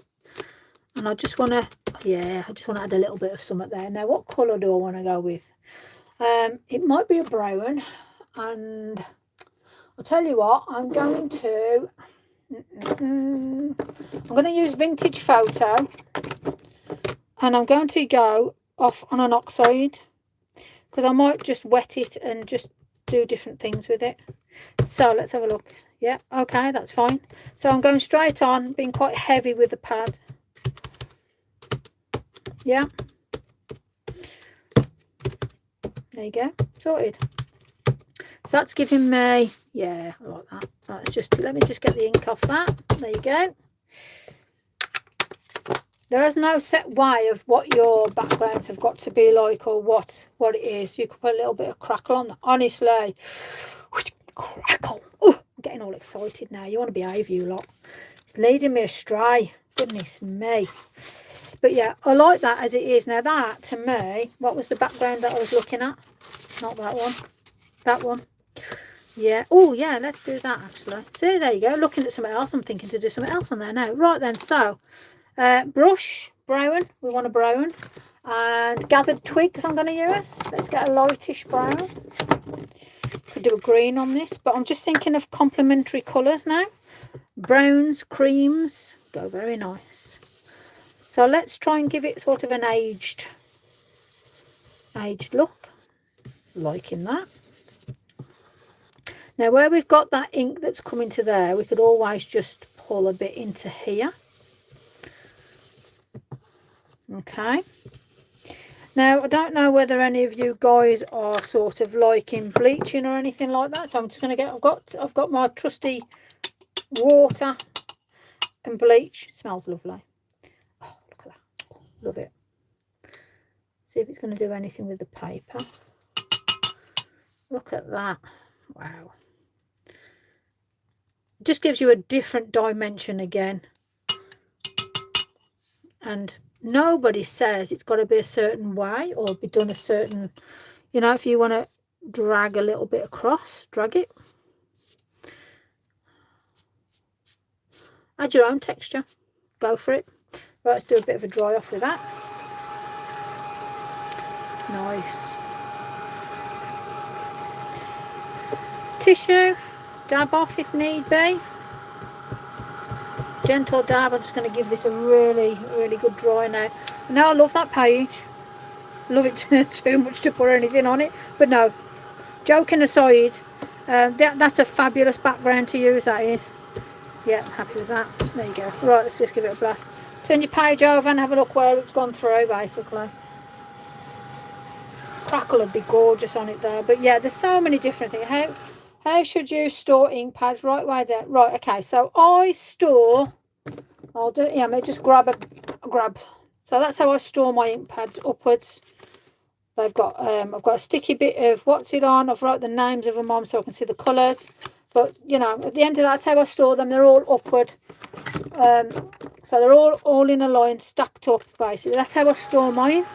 And I just want to add a little bit of something there. Now, what colour do I want to go with? It might be a brown. And I'll tell you what, I'm going to use Vintage Photo. And I'm going to go off on an oxide. Because I might just wet it and just do different things with it. So, let's have a look. Yeah, okay, that's fine. So, I'm going straight on, being quite heavy with the pad. Yeah, there you go, sorted. So that's giving me, yeah, I like that. Let me just get the ink off that. There you go. There is no set way of what your backgrounds have got to be like or what it is. You could put a little bit of crackle on that. Honestly, crackle. Oh, I'm getting all excited now. You want to behave, you lot. It's leading me astray. Goodness me. But yeah, I like that as it is. Now that, to me, what was the background that I was looking at? Not that one. That one. Yeah. Oh, yeah, let's do that, actually. So there you go. Looking at something else. I'm thinking to do something else on there now. Right then, so, brush, brown. We want a brown. And gathered twigs I'm going to use. Let's get a lightish brown. Could do a green on this, but I'm just thinking of complementary colours now. Browns, creams. Go very nice. So let's try and give it sort of an aged look. Liking that. Now where we've got that ink that's coming to there, we could always just pull a bit into here. Okay. Now I don't know whether any of you guys are sort of liking bleaching or anything like that. So I'm just going to get, I've got my trusty water and bleach. It smells lovely. Oh, look at that. Oh, love it. See if it's going to do anything with the paper. Look at that. Wow. It just gives you a different dimension again. And nobody says it's got to be a certain way or be done a certain, you know, if you want to drag a little bit across, drag it. Add your own texture. Go for it. Right, let's do a bit of a dry off with that. Nice. Tissue. Dab off if need be. Gentle dab. I'm just going to give this a really, really good dry now. Now I love that page. Love it too much to put anything on it. But no, joking aside, that's a fabulous background to use, that is. Yeah, I'm happy with that. There you go. Right, let's just give it a blast. Turn your page over and have a look where it's gone through, basically. Crackle would be gorgeous on it though. But yeah, there's so many different things. How should you store ink pads? Right way down. Right, okay. So I store, I'll do, yeah, I may just grab a grab. So that's how I store my ink pads upwards. They've got, I've got a sticky bit of what's it on. I've wrote the names of them on so I can see the colours. But, you know, at the end of that, that's how I store them. They're all upward. So they're all in a line, stacked up, basically. That's how I store mine.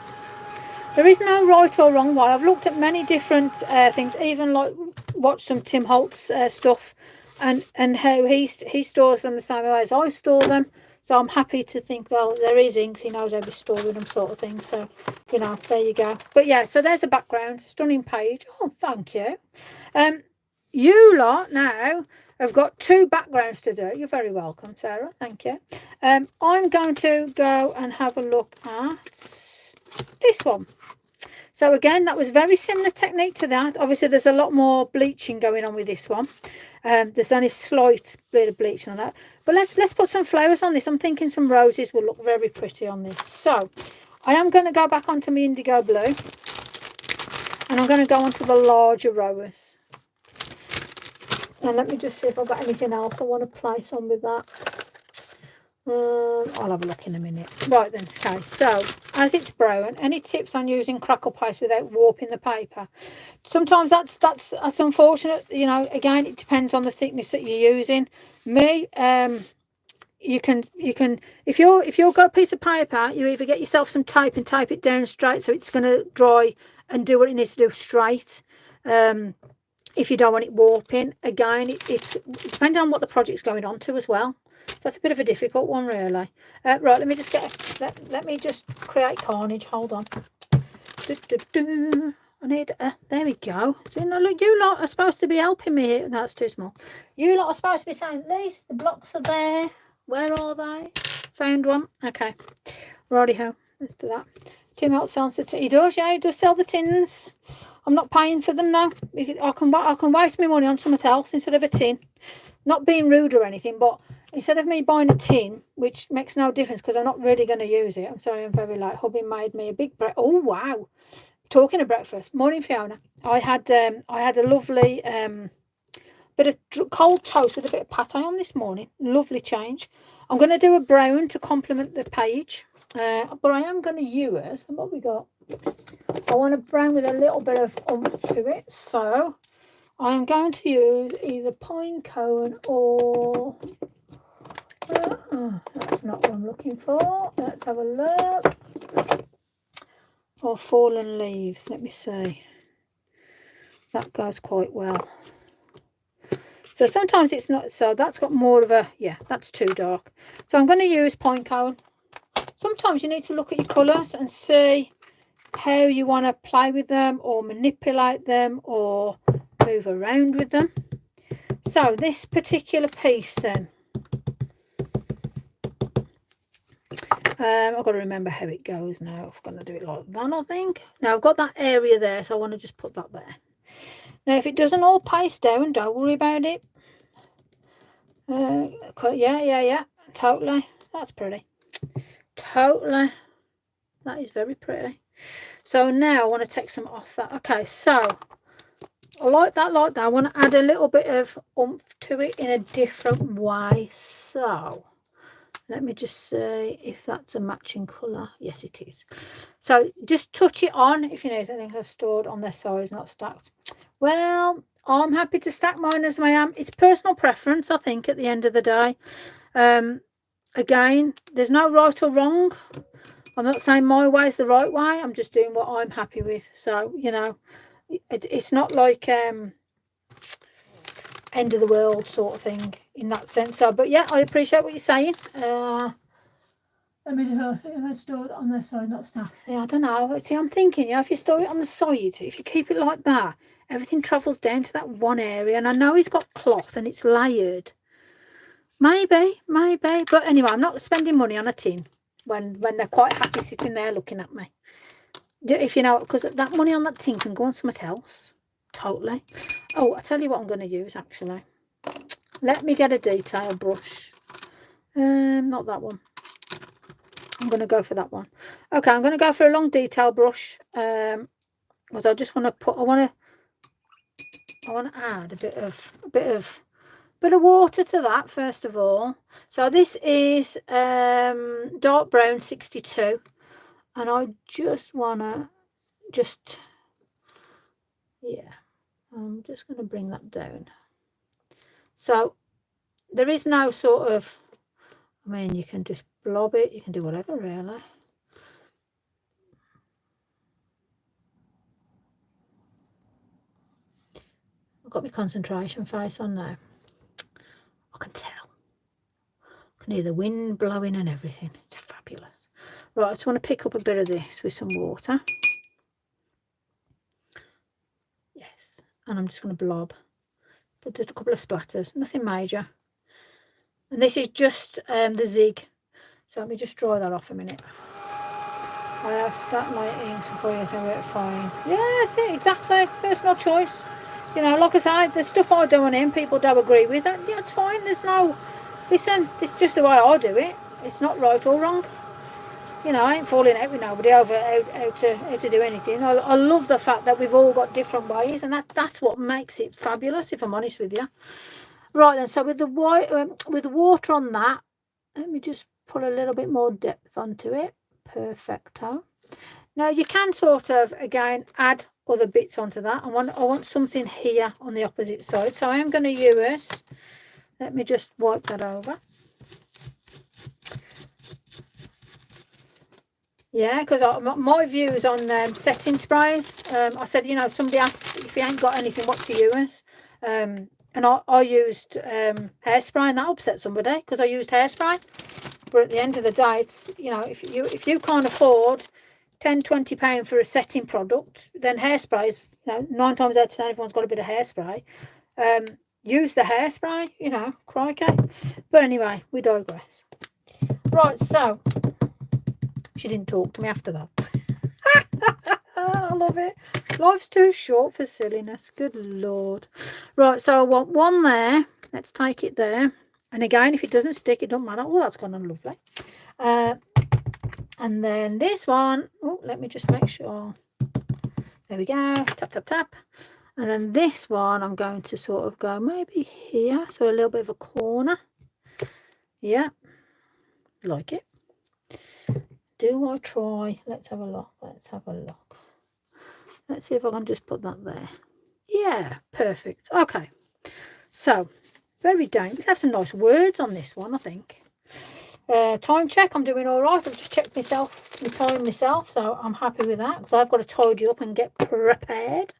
There is no right or wrong way. I've looked at many different things, even like watched some Tim Holtz stuff and how he stores them the same way as I store them. So I'm happy to think, well, there is inks. He knows how to store them sort of thing. So, you know, there you go. But, yeah, so there's a background. Stunning page. Oh, thank you. You lot now have got 2 backgrounds to do. You're very welcome, Sarah. Thank you. I'm going to go and have a look at this one. So again, that was very similar technique to that. Obviously, there's a lot more bleaching going on with this one. There's only a slight bit of bleaching on that. But let's put some flowers on this. I'm thinking some roses will look very pretty on this. So I am going to go back onto my indigo blue. And I'm going to go onto the larger rose. And let me just see if I've got anything else I want to place on with that. I'll have a look in a minute. Right then, okay, so as it's brown, any tips on using crackle paste without warping the paper? Sometimes that's unfortunate. You know, again, it depends on the thickness that you're using. Me, you can if you've got a piece of paper, you either get yourself some tape and tape it down straight so it's going to dry and do what it needs to do straight. If you don't want it warping, again, it's depending on what the project's going on to as well. So that's a bit of a difficult one, really. Right, let me just let me just create carnage. Hold on. I need, there we go. So, look, you lot are supposed to be helping me here. No, it's too small. You lot are supposed to be saying, Lise, the blocks are there. Where are they? Found one. Okay. Righty-ho. Let's do that. Tim Holtz sells the tin. He does, yeah, he does sell the tins. I'm not paying for them, though. I can waste my money on something else instead of a tin. Not being rude or anything, but instead of me buying a tin, which makes no difference because I'm not really going to use it. I'm sorry, I'm very late. Hubby made me a big breakfast. Oh, wow. Talking of breakfast. Morning, Fiona. I had a lovely bit bit of cold toast with a bit of pate on this morning. Lovely change. I'm going to do a brown to complement the page. But I am going to use, what we got? I want a brown with a little bit of oomph to it. So I am going to use either pine cone or... that's not what I'm looking for. Let's have a look. Or fallen leaves. Let me see. That goes quite well. So sometimes it's not. So that's got more of a... Yeah, that's too dark. So I'm going to use pine cone. Sometimes you need to look at your colours and see how you want to play with them or manipulate them or move around with them. So this particular piece then... I've got to remember how it goes now. I'm going to do it like that, I think. Now, I've got that area there, so I want to just put that there. Now, if it doesn't all paste down, don't worry about it. Yeah. Totally. That's pretty. Totally. That is very pretty. So now I want to take some off that. Okay, so I like that. I want to add a little bit of oomph to it in a different way. So... let me just see if that's a matching colour. Yes, it is. So just touch it on if you need anything. I've stored on their size, not stacked. Well, I'm happy to stack mine as I am. It's personal preference, I think, at the end of the day. Again, there's no right or wrong. I'm not saying my way is the right way. I'm just doing what I'm happy with. So, you know, it's not like... end of the world sort of thing in that sense. So, but yeah, I appreciate what you're saying. Let me just if I store it on this side, not stacked. Yeah, I don't know. See, I'm thinking, you know, if you store it on the side, if you keep it like that, everything travels down to that one area. And I know it's got cloth and it's layered. Maybe. But anyway, I'm not spending money on a tin when they're quite happy sitting there looking at me. If you know, because that money on that tin can go on something else. Totally. Oh, I'll tell you what I'm going to use, actually. Let me get a detail brush. Not that one. I'm going to go for that one. Okay, I'm going to go for a long detail brush. Because I just want to put... I want to add a bit of water to that, first of all. So this is dark brown 62. And I just want to... yeah, I'm just going to bring that down. So there is no sort of, I mean, you can just blob it, you can do whatever, really. I've got my concentration face on now. I can tell. I can hear the wind blowing and everything. It's fabulous. Right, I just want to pick up a bit of this with some water. Yes, and I'm just going to blob. But just a couple of splatters, nothing major. And this is just the zig. So let me just dry that off a minute. I have stacked my inks before you think it's fine. Yeah, that's it, exactly. Personal choice. You know, like I say, there's stuff I do on him, people don't agree with that. Yeah, it's fine. There's no... Listen, this is just the way I do it. It's not right or wrong. You know, I ain't falling out with nobody over how to do anything. I love the fact that we've all got different ways, and that's what makes it fabulous, if I'm honest with you. Right then, so with the with the water on that, let me just put a little bit more depth onto it. Perfecto. Now you can sort of again add other bits onto that. I want something here on the opposite side, so I am going to use. Let me just wipe that over. Yeah, because my views on setting sprays. I said, you know, somebody asked if you ain't got anything, what to use. And I used hairspray, and that upset somebody because I used hairspray. But at the end of the day, it's, you know, if you can't afford £10-20 for a setting product, then hairsprays, you know, 9 times out of 10 everyone's got a bit of hairspray. Use the hairspray, you know, crikey. But anyway, we digress. Right, so she didn't talk to me after that. I love it. Life's too short for silliness. Good Lord. Right, so I want one there. Let's take it there. And again, if it doesn't stick, it doesn't matter. Oh, that's gone on lovely. And then this one. Oh, let me just make sure. There we go. Tap, tap, tap. And then this one, I'm going to sort of go maybe here. So a little bit of a corner. Yeah. Like it. Do I try? Let's have a look. Let's have a look. Let's see if I can just put that there. Yeah, perfect. Okay. So, very dang. We have some nice words on this one, I think. Time check, I'm doing all right. I've just checked myself, my time myself, so I'm happy with that because I've got to tidy up and get prepared.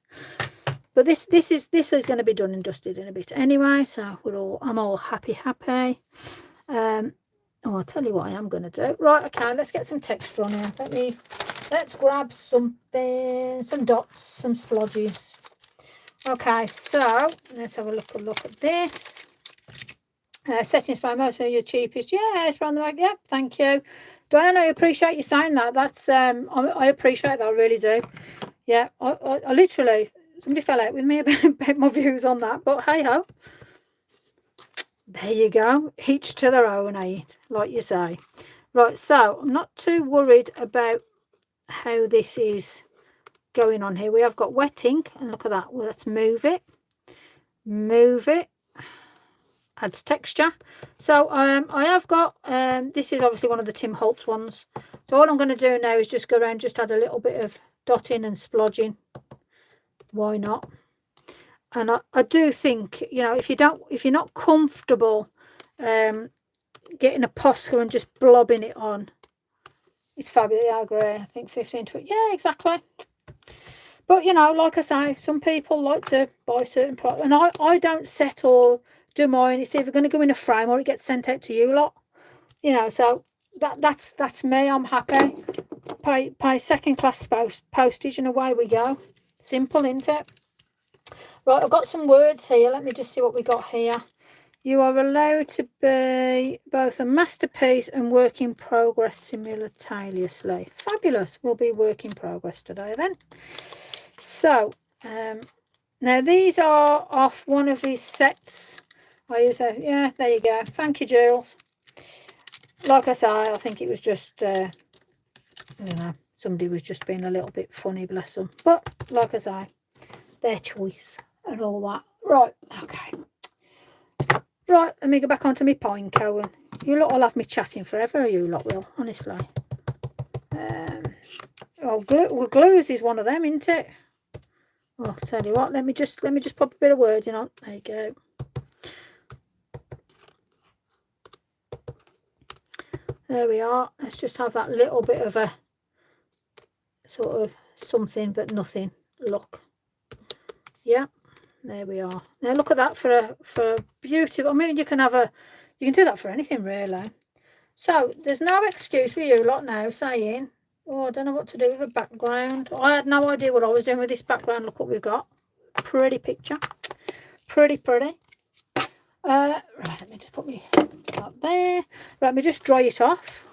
But this is going to be done and dusted in a bit anyway, so I'm all happy. I'll tell you what I am going to do. Right, okay, let's get some texture on here. Let's grab something, some dots, some splodges. Okay, so let's have a look at this. Setting spray, most of your cheapest. Yeah, spray on the back. Yeah, thank you. Diana, I appreciate you saying that. That's I appreciate that, I really do. Yeah, I literally, somebody fell out with me about my views on that, but hey ho. There you go. Each to their own, like you say. Right, so I'm not too worried about how this is going on here. We have got wet ink, and look at that. Well, let's move it. Adds texture. So I have got this is obviously one of the Tim Holtz ones. So all I'm going to do now is just go around, just add a little bit of dotting and splodging. Why not? And I do think, you know, if you're not comfortable getting a Posca and just blobbing it on, it's fabulous. I agree. I think 15 to yeah, exactly. But you know, like I say, some people like to buy certain products, and I don't set or do mine. It's either going to go in a frame or it gets sent out to you lot. You know, so that's me. I'm happy. Pay second class postage and away we go. Simple, isn't it? Right, I've got some words here. Let me just see what we got here. You are allowed to be both a masterpiece and work in progress simultaneously. Fabulous. We'll be work in progress today then. So, now these are off one of his sets. Yeah, there you go. Thank you, Jules. Like I say, I think it was just, I don't know, somebody was just being a little bit funny, bless them. But, like I say, their choice and all that. Right, okay. Right, let me go back onto my pine cone. You lot will have me chatting forever, you lot will, honestly. Glues is one of them, isn't it? Oh, I'll tell you what, let me just pop a bit of wording on. There you go. There we are. Let's just have that little bit of a sort of something but nothing look. Yeah, there we are. Now look at that for a beautiful. I mean, you can do that for anything really. So there's no excuse for you lot now saying, oh, I don't know what to do with a background. I had no idea what I was doing with this background. Look what we've got. Pretty picture. Pretty. Right, let me just put me up there. Right, let me just dry it off.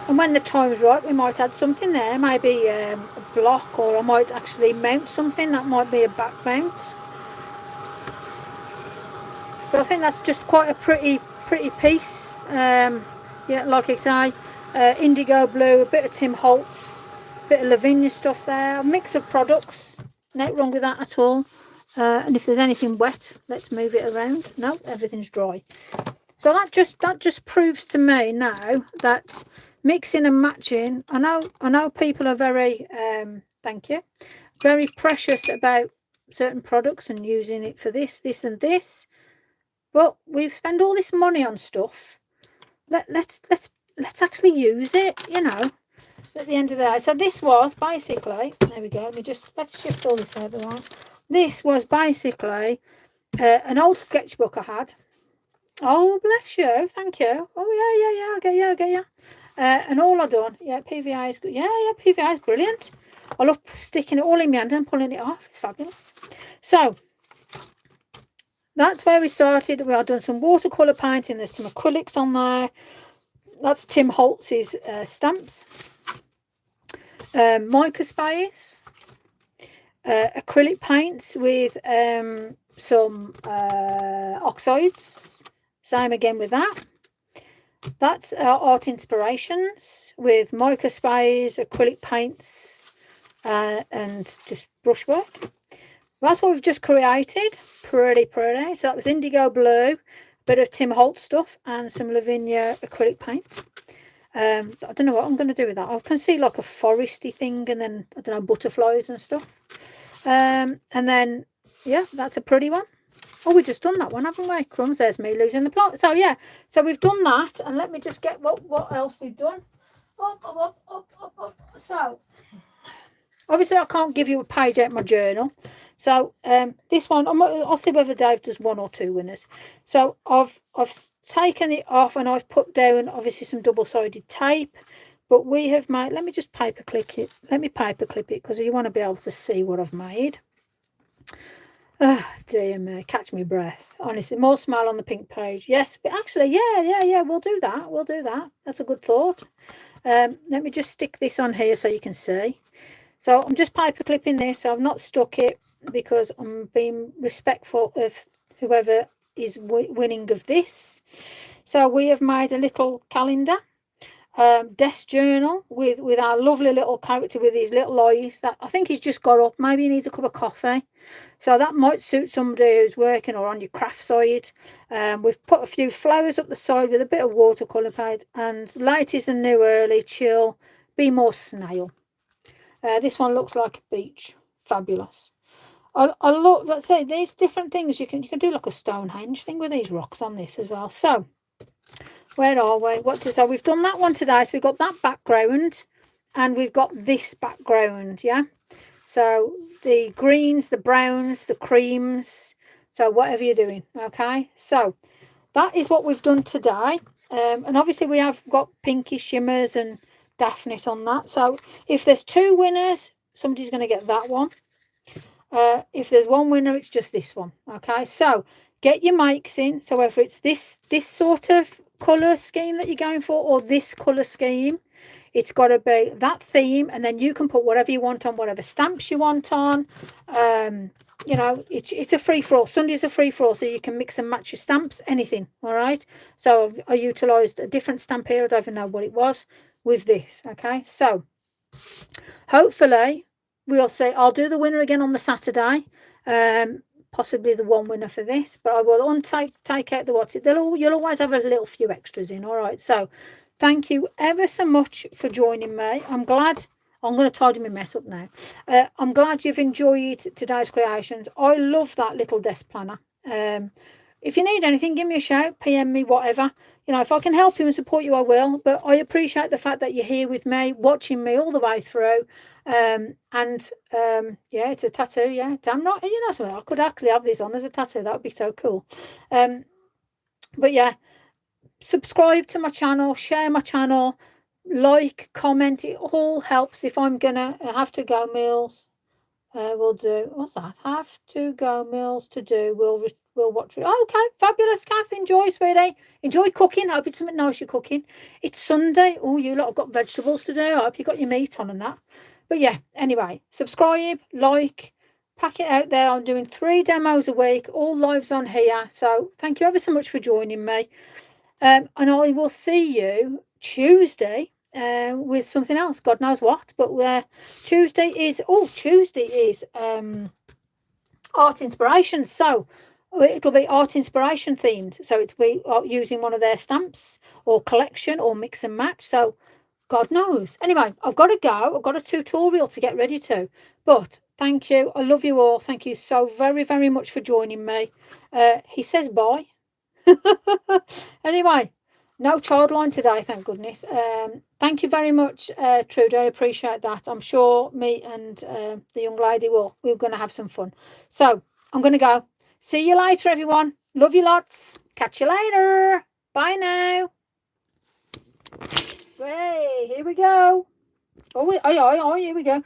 And when the time's right, we might add something there. Maybe a block, or I might actually mount something. That might be a back mount. But I think that's just quite a pretty piece. Yeah, like I say, indigo blue, a bit of Tim Holtz, a bit of Lavinia stuff there. A mix of products. Nothing wrong with that at all. And if there's anything wet, let's move it around. No, everything's dry. So that just proves to me now that mixing and matching. I know people are very thank you, very precious about certain products and using it for this and this. But we've spent all this money on stuff. Let's actually use it, you know, at the end of the day. So this was basically, there we go. Let's shift all this out the way. This was basically an old sketchbook I had. Oh, bless you. Thank you. Oh, yeah. I get you. And all I've done, yeah, PVA is good. Yeah, PVA is brilliant. I love sticking it all in my hand and pulling it off. It's fabulous. So, that's where we started. We have done some watercolour painting. There's some acrylics on there. That's Tim Holtz's stamps. Mica sprays. Acrylic paints with some oxides. Same again with that. That's Art Inspirations with mica sprays, acrylic paints, and just brushwork. That's what we've just created. Pretty. So that was indigo blue, a bit of Tim Holt stuff, and some Lavinia acrylic paint. I don't know what I'm going to do with that. I can see like a foresty thing, and then, I don't know, butterflies and stuff. And then, yeah, that's a pretty one. Oh, we've just done that one, haven't we? Crumbs, there's me losing the plot. So, yeah, so we've done that. And let me just get what else we've done. Up. So, obviously, I can't give you a page out of my journal. So, this one, I'll see whether Dave does 1 or 2 winners. So, I've taken it off, and I've put down, obviously, some double-sided tape. But we have made, let me just paperclip it. Let me paperclip it, because you want to be able to see what I've made. Oh, dear me, catch me breath. Honestly, more smile on the pink page. Yes, but actually, yeah, we'll do that. That's a good thought. Let me just stick this on here so you can see. So I'm just paper clipping this. I've not stuck it because I'm being respectful of whoever is winning of this. So we have made a little calendar. Desk journal with our lovely little character with his little eyes. That I think he's just got up. Maybe he needs a cup of coffee. So that might suit somebody who's working or on your craft side. We've put a few flowers up the side with a bit of watercolour paint. And late is a new early, chill, be more snail. This one looks like a beach. Fabulous. I look, let's say there's different things. You can do like a Stonehenge thing with these rocks on this as well. So where are we? So we've done that one today. So we've got that background and we've got this background, yeah? So the greens, the browns, the creams, so whatever you're doing, okay? So that is what we've done today. And obviously we have got pinky shimmers and Daphnis on that. So if there's 2 winners, somebody's going to get that one. If there's 1 winner, it's just this one, okay? So get your makes in. So whether it's this sort of colour scheme that you're going for or this colour scheme, it's got to be that theme, and then you can put whatever you want on, whatever stamps you want on. You know, it's a free-for-all. Sunday's a free-for-all, so you can mix and match your stamps, anything, all right? So I utilised a different stamp here, I don't even know what it was, with this, okay? So hopefully we'll see. I'll do the winner again on the Saturday. Possibly the 1 winner for this, but I will take out the what's it. You'll always have a little few extras in, all right? So thank you ever so much for joining me. I'm glad. I'm going to tidy my mess up now. I'm glad you've enjoyed today's creations. I love that little desk planner. If you need anything, give me a shout, PM me, whatever. You know, if I can help you and support you, I will. But I appreciate the fact that you're here with me, watching me all the way through. Yeah, it's a tattoo. Yeah, damn right. You know something, I could actually have this on as a tattoo. That would be so cool. But yeah, subscribe to my channel, share my channel, like, comment. It all helps. If I'm gonna have to go meals, we'll do, what's that? Have to go meals to do. We'll watch it. Oh, okay, fabulous, Kath. Enjoy, sweetie. Enjoy cooking. I hope it's something nice you're cooking. It's Sunday. Oh, you lot have got vegetables to do. I hope you got your meat on and that. But yeah, anyway, subscribe, like, pack it out there. I'm doing 3 demos a week, all lives on here. So thank you ever so much for joining me. And I will see you Tuesday with something else. God knows what. But Tuesday is art inspiration. So it'll be art inspiration themed. So it'll be using one of their stamps or collection or mix and match. So God knows. Anyway, I've got to go. I've got a tutorial to get ready to. But thank you. I love you all. Thank you so very, very much for joining me. He says bye. Anyway, no child line today, thank goodness. Thank you very much, Trudeau. I appreciate that. I'm sure me and the young lady we're going to have some fun. So I'm going to go. See you later, everyone. Love you lots. Catch you later. Bye now. Hey, here we go. Oh, here we go.